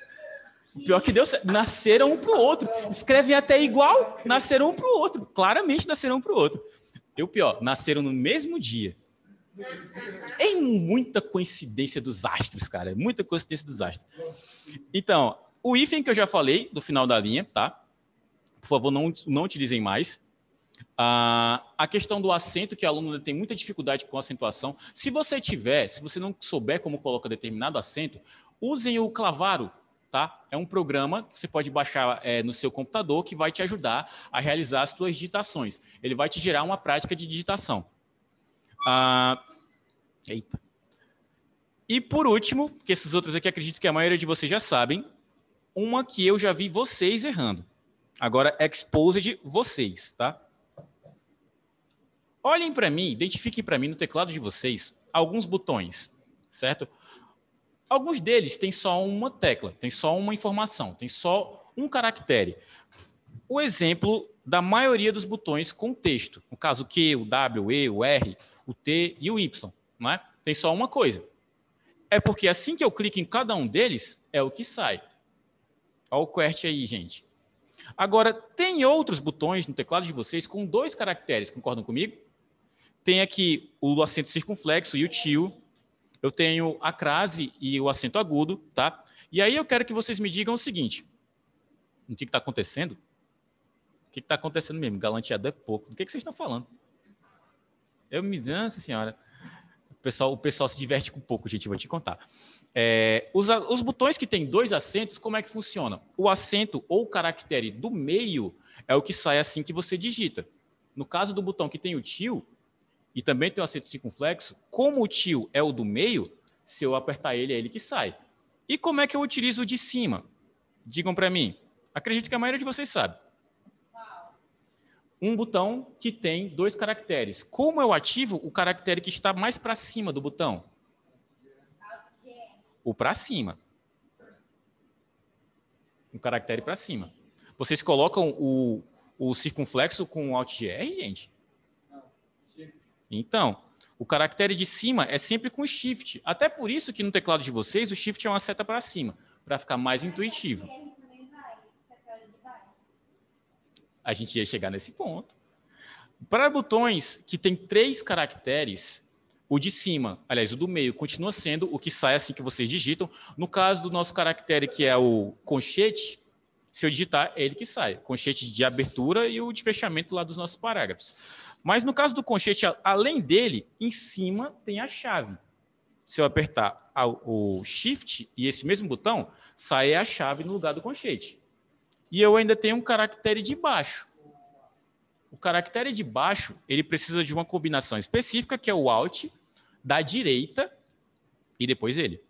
O pior que deu certo. Nasceram um pro outro. Escrevem até igual, nasceram um pro outro. Claramente nasceram um pro outro. E o pior, nasceram no mesmo dia. É muita coincidência dos astros, cara. É muita coincidência dos astros. Então, o hífen que eu já falei, do final da linha, tá? Por favor, não utilizem mais. A questão do acento, que o aluno tem muita dificuldade com a acentuação. Se você não souber como coloca determinado acento, usem o Clavaro, tá? É um programa que você pode baixar no seu computador que vai te ajudar a realizar as suas digitações. Ele vai te gerar uma prática de digitação. Eita. E por último, que esses outros aqui acredito que a maioria de vocês já sabem, uma que eu já vi vocês errando. Agora, exposed vocês, tá? Olhem para mim, identifiquem para mim no teclado de vocês alguns botões, certo? Alguns deles têm só uma tecla, tem só uma informação, tem só um caractere. O exemplo da maioria dos botões com texto, no caso o Q, o W, o E, o R, o T e o Y, não é? Tem só uma coisa. É porque assim que eu clico em cada um deles, é o que sai. Olha o QWERTY aí, gente. Agora, tem outros botões no teclado de vocês com 2 caracteres, concordam comigo? Tem aqui o acento circunflexo e o tio. Eu tenho a crase e o acento agudo, tá? E aí eu quero que vocês me digam o seguinte. O que está acontecendo? O que está acontecendo mesmo? Galanteado é pouco. Do que vocês estão falando? Nossa senhora. O pessoal se diverte com pouco, gente, vou te contar. Os botões que têm 2 acentos, como é que funciona? O acento ou o caractere do meio é o que sai assim que você digita. No caso do botão que tem o tio, e também tem o acento circunflexo, como o tio é o do meio, se eu apertar ele, é ele que sai. E como é que eu utilizo o de cima? Digam para mim. Acredito que a maioria de vocês sabe. Um botão que tem 2 caracteres. Como eu ativo o caractere que está mais para cima do botão? O para cima. Um caractere para cima. Vocês colocam o circunflexo com o Alt GR, gente? Então, o caractere de cima é sempre com Shift. Até por isso que no teclado de vocês o Shift é uma seta para cima, para ficar mais intuitivo. A gente ia chegar nesse ponto. Para botões que tem 3 caracteres, o de cima, aliás, o do meio, continua sendo o que sai assim que vocês digitam. No caso do nosso caractere, que é o conchete, se eu digitar, é ele que sai. Conchete de abertura e o de fechamento lá dos nossos parágrafos. Mas no caso do conchete, além dele, em cima tem a chave. Se eu apertar o Shift e esse mesmo botão, sai a chave no lugar do conchete. E eu ainda tenho um caractere de baixo. O caractere de baixo, ele precisa de uma combinação específica, que é o Alt, da direita e depois ele.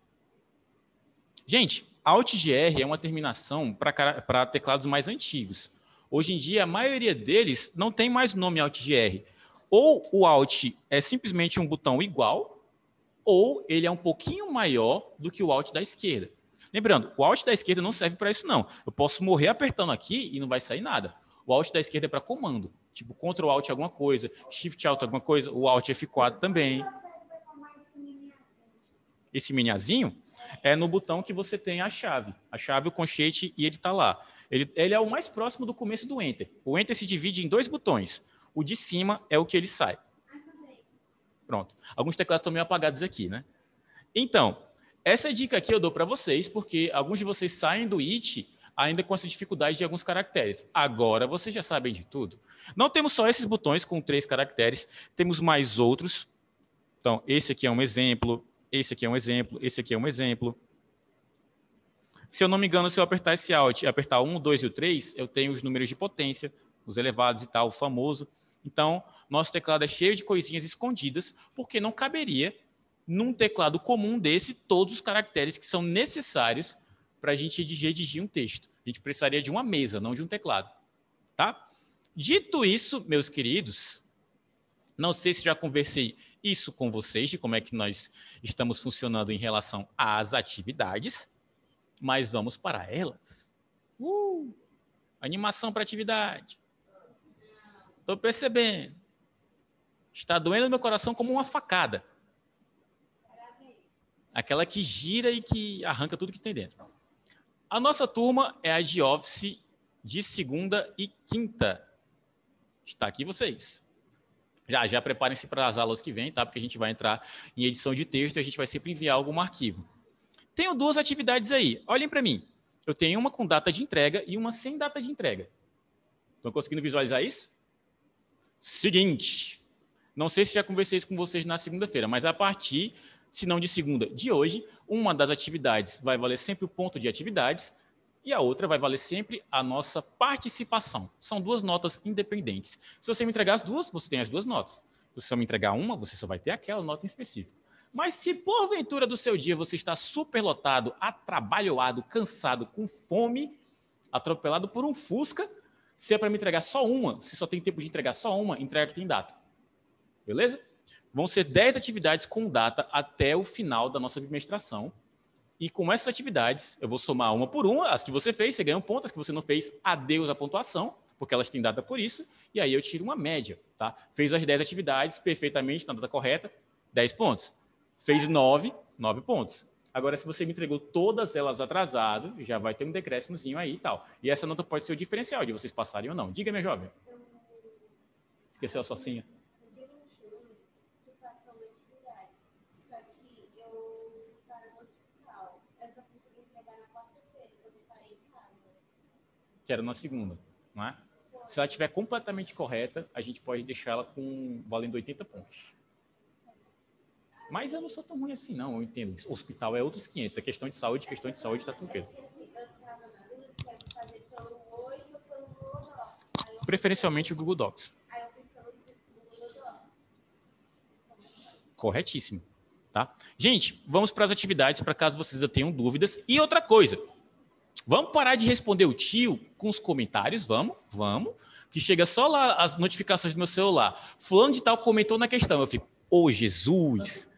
Gente, Alt GR é uma terminação para teclados mais antigos. Hoje em dia, a maioria deles não tem mais o nome Alt GR. Ou o Alt é simplesmente um botão igual, ou ele é um pouquinho maior do que o Alt da esquerda. Lembrando, o Alt da esquerda não serve para isso, não. Eu posso morrer apertando aqui e não vai sair nada. O Alt da esquerda é para comando. Tipo, Ctrl Alt alguma coisa, Shift Alt alguma coisa, o Alt F4 também. Esse miniazinho é no botão que você tem a chave, o conchete, e ele está lá. Ele é o mais próximo do começo do Enter. O Enter se divide em 2 botões. O de cima é o que ele sai. Pronto. Alguns teclados estão meio apagados aqui, né? Então, essa dica aqui eu dou para vocês, porque alguns de vocês saem do IT ainda com essa dificuldade de alguns caracteres. Agora vocês já sabem de tudo. Não temos só esses botões com 3 caracteres, temos mais outros. Então, esse aqui é um exemplo, esse aqui é um exemplo, esse aqui é um exemplo. Se eu não me engano, se eu apertar esse Alt, apertar 1, 2 e o 3, eu tenho os números de potência, os elevados e tal, o famoso. Então, nosso teclado é cheio de coisinhas escondidas, porque não caberia, num teclado comum desse, todos os caracteres que são necessários para a gente redigir um texto. A gente precisaria de uma mesa, não de um teclado. Tá? Dito isso, meus queridos, não sei se já conversei isso com vocês, de como é que nós estamos funcionando em relação às atividades, mas vamos para elas. Animação para atividade. Estou percebendo. Está doendo no meu coração como uma facada. Aquela que gira e que arranca tudo que tem dentro. A nossa turma é a de Office de segunda e quinta. Está aqui vocês. Já preparem-se para as aulas que vêm, tá? Porque a gente vai entrar em edição de texto e a gente vai sempre enviar algum arquivo. Tenho duas atividades aí. Olhem para mim. Eu tenho uma com data de entrega e uma sem data de entrega. Estão conseguindo visualizar isso? Seguinte. Não sei se já conversei isso com vocês na segunda-feira, mas a partir, se não de segunda, de hoje, uma das atividades vai valer sempre o ponto de atividades e a outra vai valer sempre a nossa participação. São duas notas independentes. Se você me entregar as duas, você tem as duas notas. Se você só me entregar uma, você só vai ter aquela nota em específico. Mas se porventura do seu dia você está superlotado, atrabalhoado, cansado, com fome, atropelado por um Fusca, se é para me entregar só uma, se só tem tempo de entregar só uma, entrega que tem data. Beleza? Vão ser 10 atividades com data até o final da nossa bimestration. E com essas atividades, eu vou somar uma por uma. As que você fez, você ganha um ponto. As que você não fez, adeus a pontuação, porque elas têm data por isso. E aí eu tiro uma média. Tá? Fez as 10 atividades perfeitamente, na data correta, 10 pontos. Fez 9 pontos. Agora, se você me entregou todas elas atrasado, já vai ter um decréscimozinho aí e tal. E essa nota pode ser o diferencial de vocês passarem ou não. Diga, minha jovem. Esqueceu a sua senha? Que era na segunda, não é? Se ela estiver completamente correta, a gente pode deixar ela com valendo 80 pontos. Mas eu não sou tão ruim assim, não, eu entendo. Hospital é outros 500, é questão de saúde está tranquilo. Preferencialmente o Google Docs. Corretíssimo, tá? Gente, vamos para as atividades, para caso vocês tenham dúvidas. E outra coisa, vamos parar de responder o tio com os comentários, vamos, que chega só lá as notificações do meu celular. Fulano de tal comentou na questão, eu fico, ô Jesus,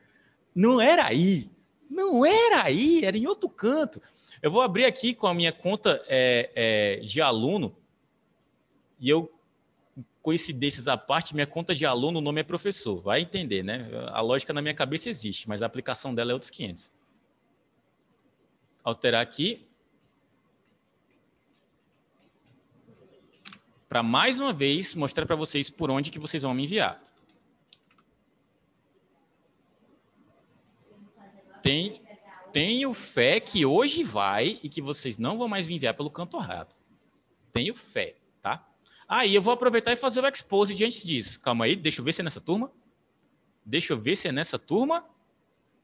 não era aí, era em outro canto. Eu vou abrir aqui com a minha conta de aluno, e eu, coincidências à parte, minha conta de aluno, o nome é professor, vai entender, né? A lógica na minha cabeça existe, mas a aplicação dela é outros 500. Alterar aqui. Para mais uma vez mostrar para vocês por onde que vocês vão me enviar. Tenho fé que hoje vai e que vocês não vão mais me enviar pelo canto errado. Tenho fé, tá? Aí eu vou aproveitar e fazer o expose antes disso. Calma aí, deixa eu ver se é nessa turma.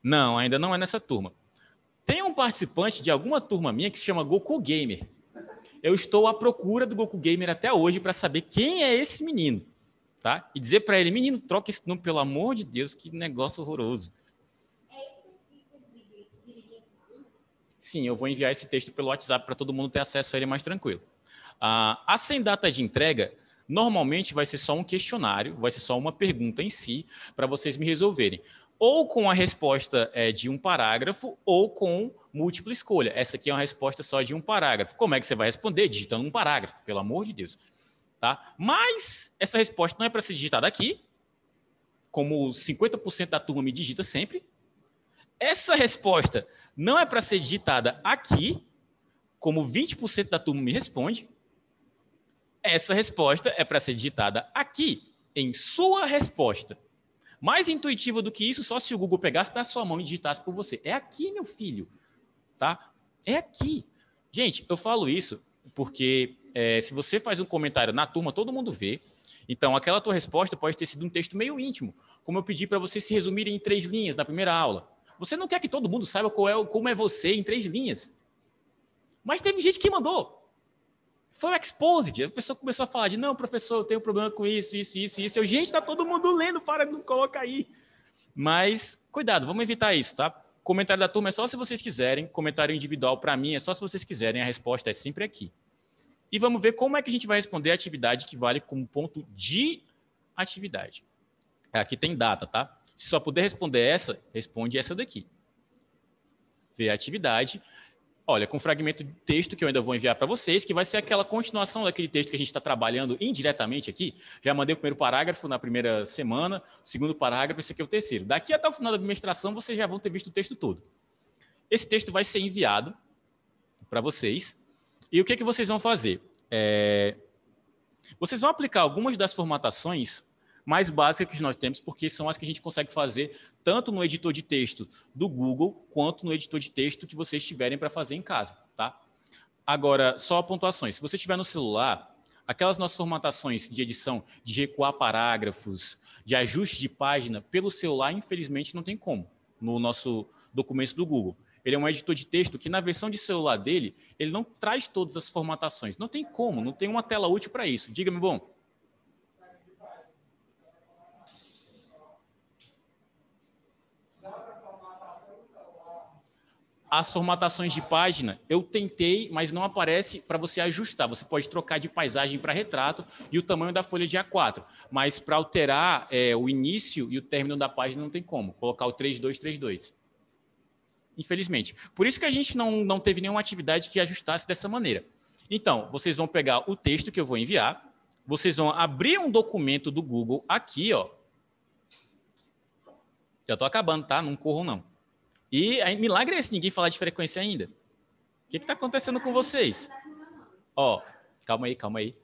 Não, ainda não é nessa turma. Tem um participante de alguma turma minha que se chama Goku Gamer. Eu estou à procura do Goku Gamer até hoje para saber quem é esse menino, tá? E dizer para ele, menino, troca esse nome, pelo amor de Deus, que negócio horroroso. Sim, eu vou enviar esse texto pelo WhatsApp para todo mundo ter acesso a ele mais tranquilo. A sem data de entrega, normalmente vai ser só um questionário, vai ser só uma pergunta em si, para vocês me resolverem. Ou com a resposta de um parágrafo, ou com múltipla escolha. Essa aqui é uma resposta só de um parágrafo. Como é que você vai responder? Digitando um parágrafo, pelo amor de Deus. Tá? Mas essa resposta não é para ser digitada aqui, como 50% da turma me digita sempre. Essa resposta não é para ser digitada aqui, como 20% da turma me responde. Essa resposta é para ser digitada aqui, em sua resposta. Mais intuitivo do que isso, só se o Google pegasse na sua mão e digitasse por você. É aqui, meu filho. Tá? É aqui. Gente, eu falo isso porque se você faz um comentário na turma, todo mundo vê. Então, aquela tua resposta pode ter sido um texto meio íntimo, como eu pedi para vocês se resumirem em 3 linhas na primeira aula. Você não quer que todo mundo saiba como é você em 3 linhas. Mas teve gente que mandou. Foi o exposed. A pessoa começou a falar de, não, professor, eu tenho problema com isso. Eu, gente, tá todo mundo lendo, para, não coloca aí. Mas, cuidado, vamos evitar isso, tá? Comentário da turma é só se vocês quiserem. Comentário individual, para mim, é só se vocês quiserem. A resposta é sempre aqui. E vamos ver como é que a gente vai responder a atividade que vale como ponto de atividade. Aqui tem data, tá? Se só puder responder essa, responde essa daqui. Vê a atividade. Olha, com fragmento de texto que eu ainda vou enviar para vocês, que vai ser aquela continuação daquele texto que a gente está trabalhando indiretamente aqui. Já mandei o primeiro parágrafo na primeira semana, o segundo parágrafo, esse aqui é o terceiro. Daqui até o final da administração, vocês já vão ter visto o texto todo. Esse texto vai ser enviado para vocês. E o que, que vocês vão fazer? Vocês vão aplicar algumas das formatações mais básicas que nós temos, porque são as que a gente consegue fazer tanto no editor de texto do Google, quanto no editor de texto que vocês tiverem para fazer em casa, tá? Agora, só pontuações. Se você estiver no celular, aquelas nossas formatações de edição, de recuar parágrafos, de ajuste de página, pelo celular, infelizmente, não tem como, no nosso documento do Google. Ele é um editor de texto que, na versão de celular dele, ele não traz todas as formatações. Não tem como, não tem uma tela útil para isso. Diga-me, bom. As formatações de página, eu tentei, mas não aparece para você ajustar. Você pode trocar de paisagem para retrato e o tamanho da folha de A4. Mas para alterar o início e o término da página não tem como. Colocar o 3232. Infelizmente. Por isso que a gente não teve nenhuma atividade que ajustasse dessa maneira. Então, vocês vão pegar o texto que eu vou enviar, vocês vão abrir um documento do Google aqui, ó. Já estou acabando, tá? Não corram, não. E aí, milagre é esse, ninguém falar de frequência ainda. O que está acontecendo com vocês? Ó, calma aí, calma aí.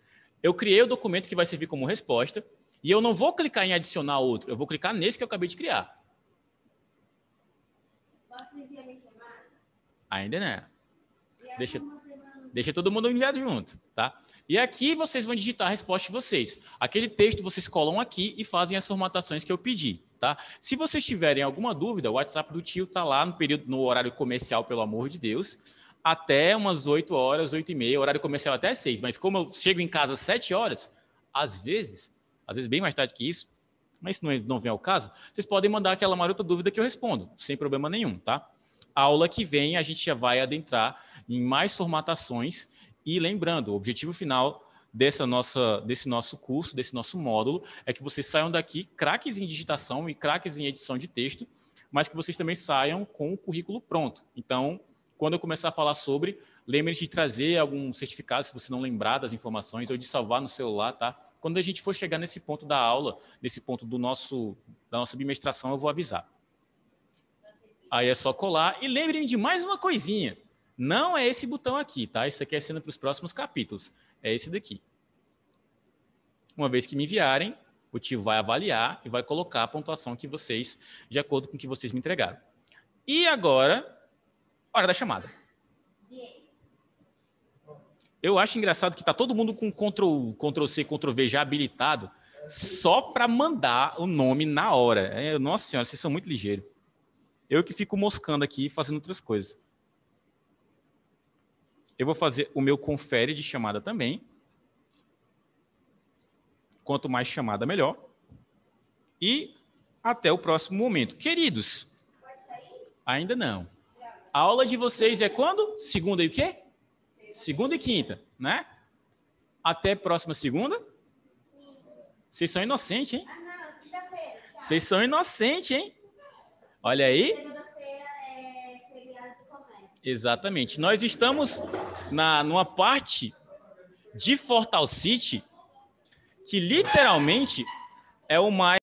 Eu criei o documento que vai servir como resposta e eu não vou clicar em adicionar outro, eu vou clicar nesse que eu acabei de criar. Ainda não. Deixa todo mundo enviado junto, tá? E aqui vocês vão digitar a resposta de vocês. Aquele texto vocês colam aqui e fazem as formatações que eu pedi, tá? Se vocês tiverem alguma dúvida, o WhatsApp do tio tá lá no horário comercial, pelo amor de Deus, até umas 8 horas, 8h30, horário comercial até 6. Mas como eu chego em casa às 7 horas, às vezes bem mais tarde que isso, mas isso não vem ao caso, vocês podem mandar aquela marota dúvida que eu respondo, sem problema nenhum, tá? A aula que vem a gente já vai adentrar em mais formatações e lembrando, o objetivo final desse nosso curso, desse nosso módulo, é que vocês saiam daqui craques em digitação e craques em edição de texto, mas que vocês também saiam com o currículo pronto. Então, quando eu começar a falar sobre, lembre-se de trazer algum certificado, se você não lembrar das informações, ou de salvar no celular, tá? Quando a gente for chegar nesse ponto da aula, nesse ponto da nossa bimestração, eu vou avisar. Aí é só colar. E lembrem de mais uma coisinha. Não é esse botão aqui, tá? Isso aqui é sendo para os próximos capítulos. É esse daqui. Uma vez que me enviarem, o tio vai avaliar e vai colocar a pontuação que vocês, de acordo com o que vocês me entregaram. E agora, hora da chamada. Eu acho engraçado que está todo mundo com Ctrl+C, Ctrl+V já habilitado, só para mandar o nome na hora. Nossa senhora, vocês são muito ligeiros. Eu que fico moscando aqui fazendo outras coisas. Eu vou fazer o meu confere de chamada também. Quanto mais chamada, melhor. E até o próximo momento. Queridos, ainda não. A aula de vocês é quando? Segunda e o quê? Segunda e quinta, né? Até próxima segunda? Vocês são inocentes, hein? Vocês são inocentes, hein? Olha aí. Segunda-feira é feriado do comércio. Exatamente. Nós estamos numa parte de Fortal City que literalmente é o mais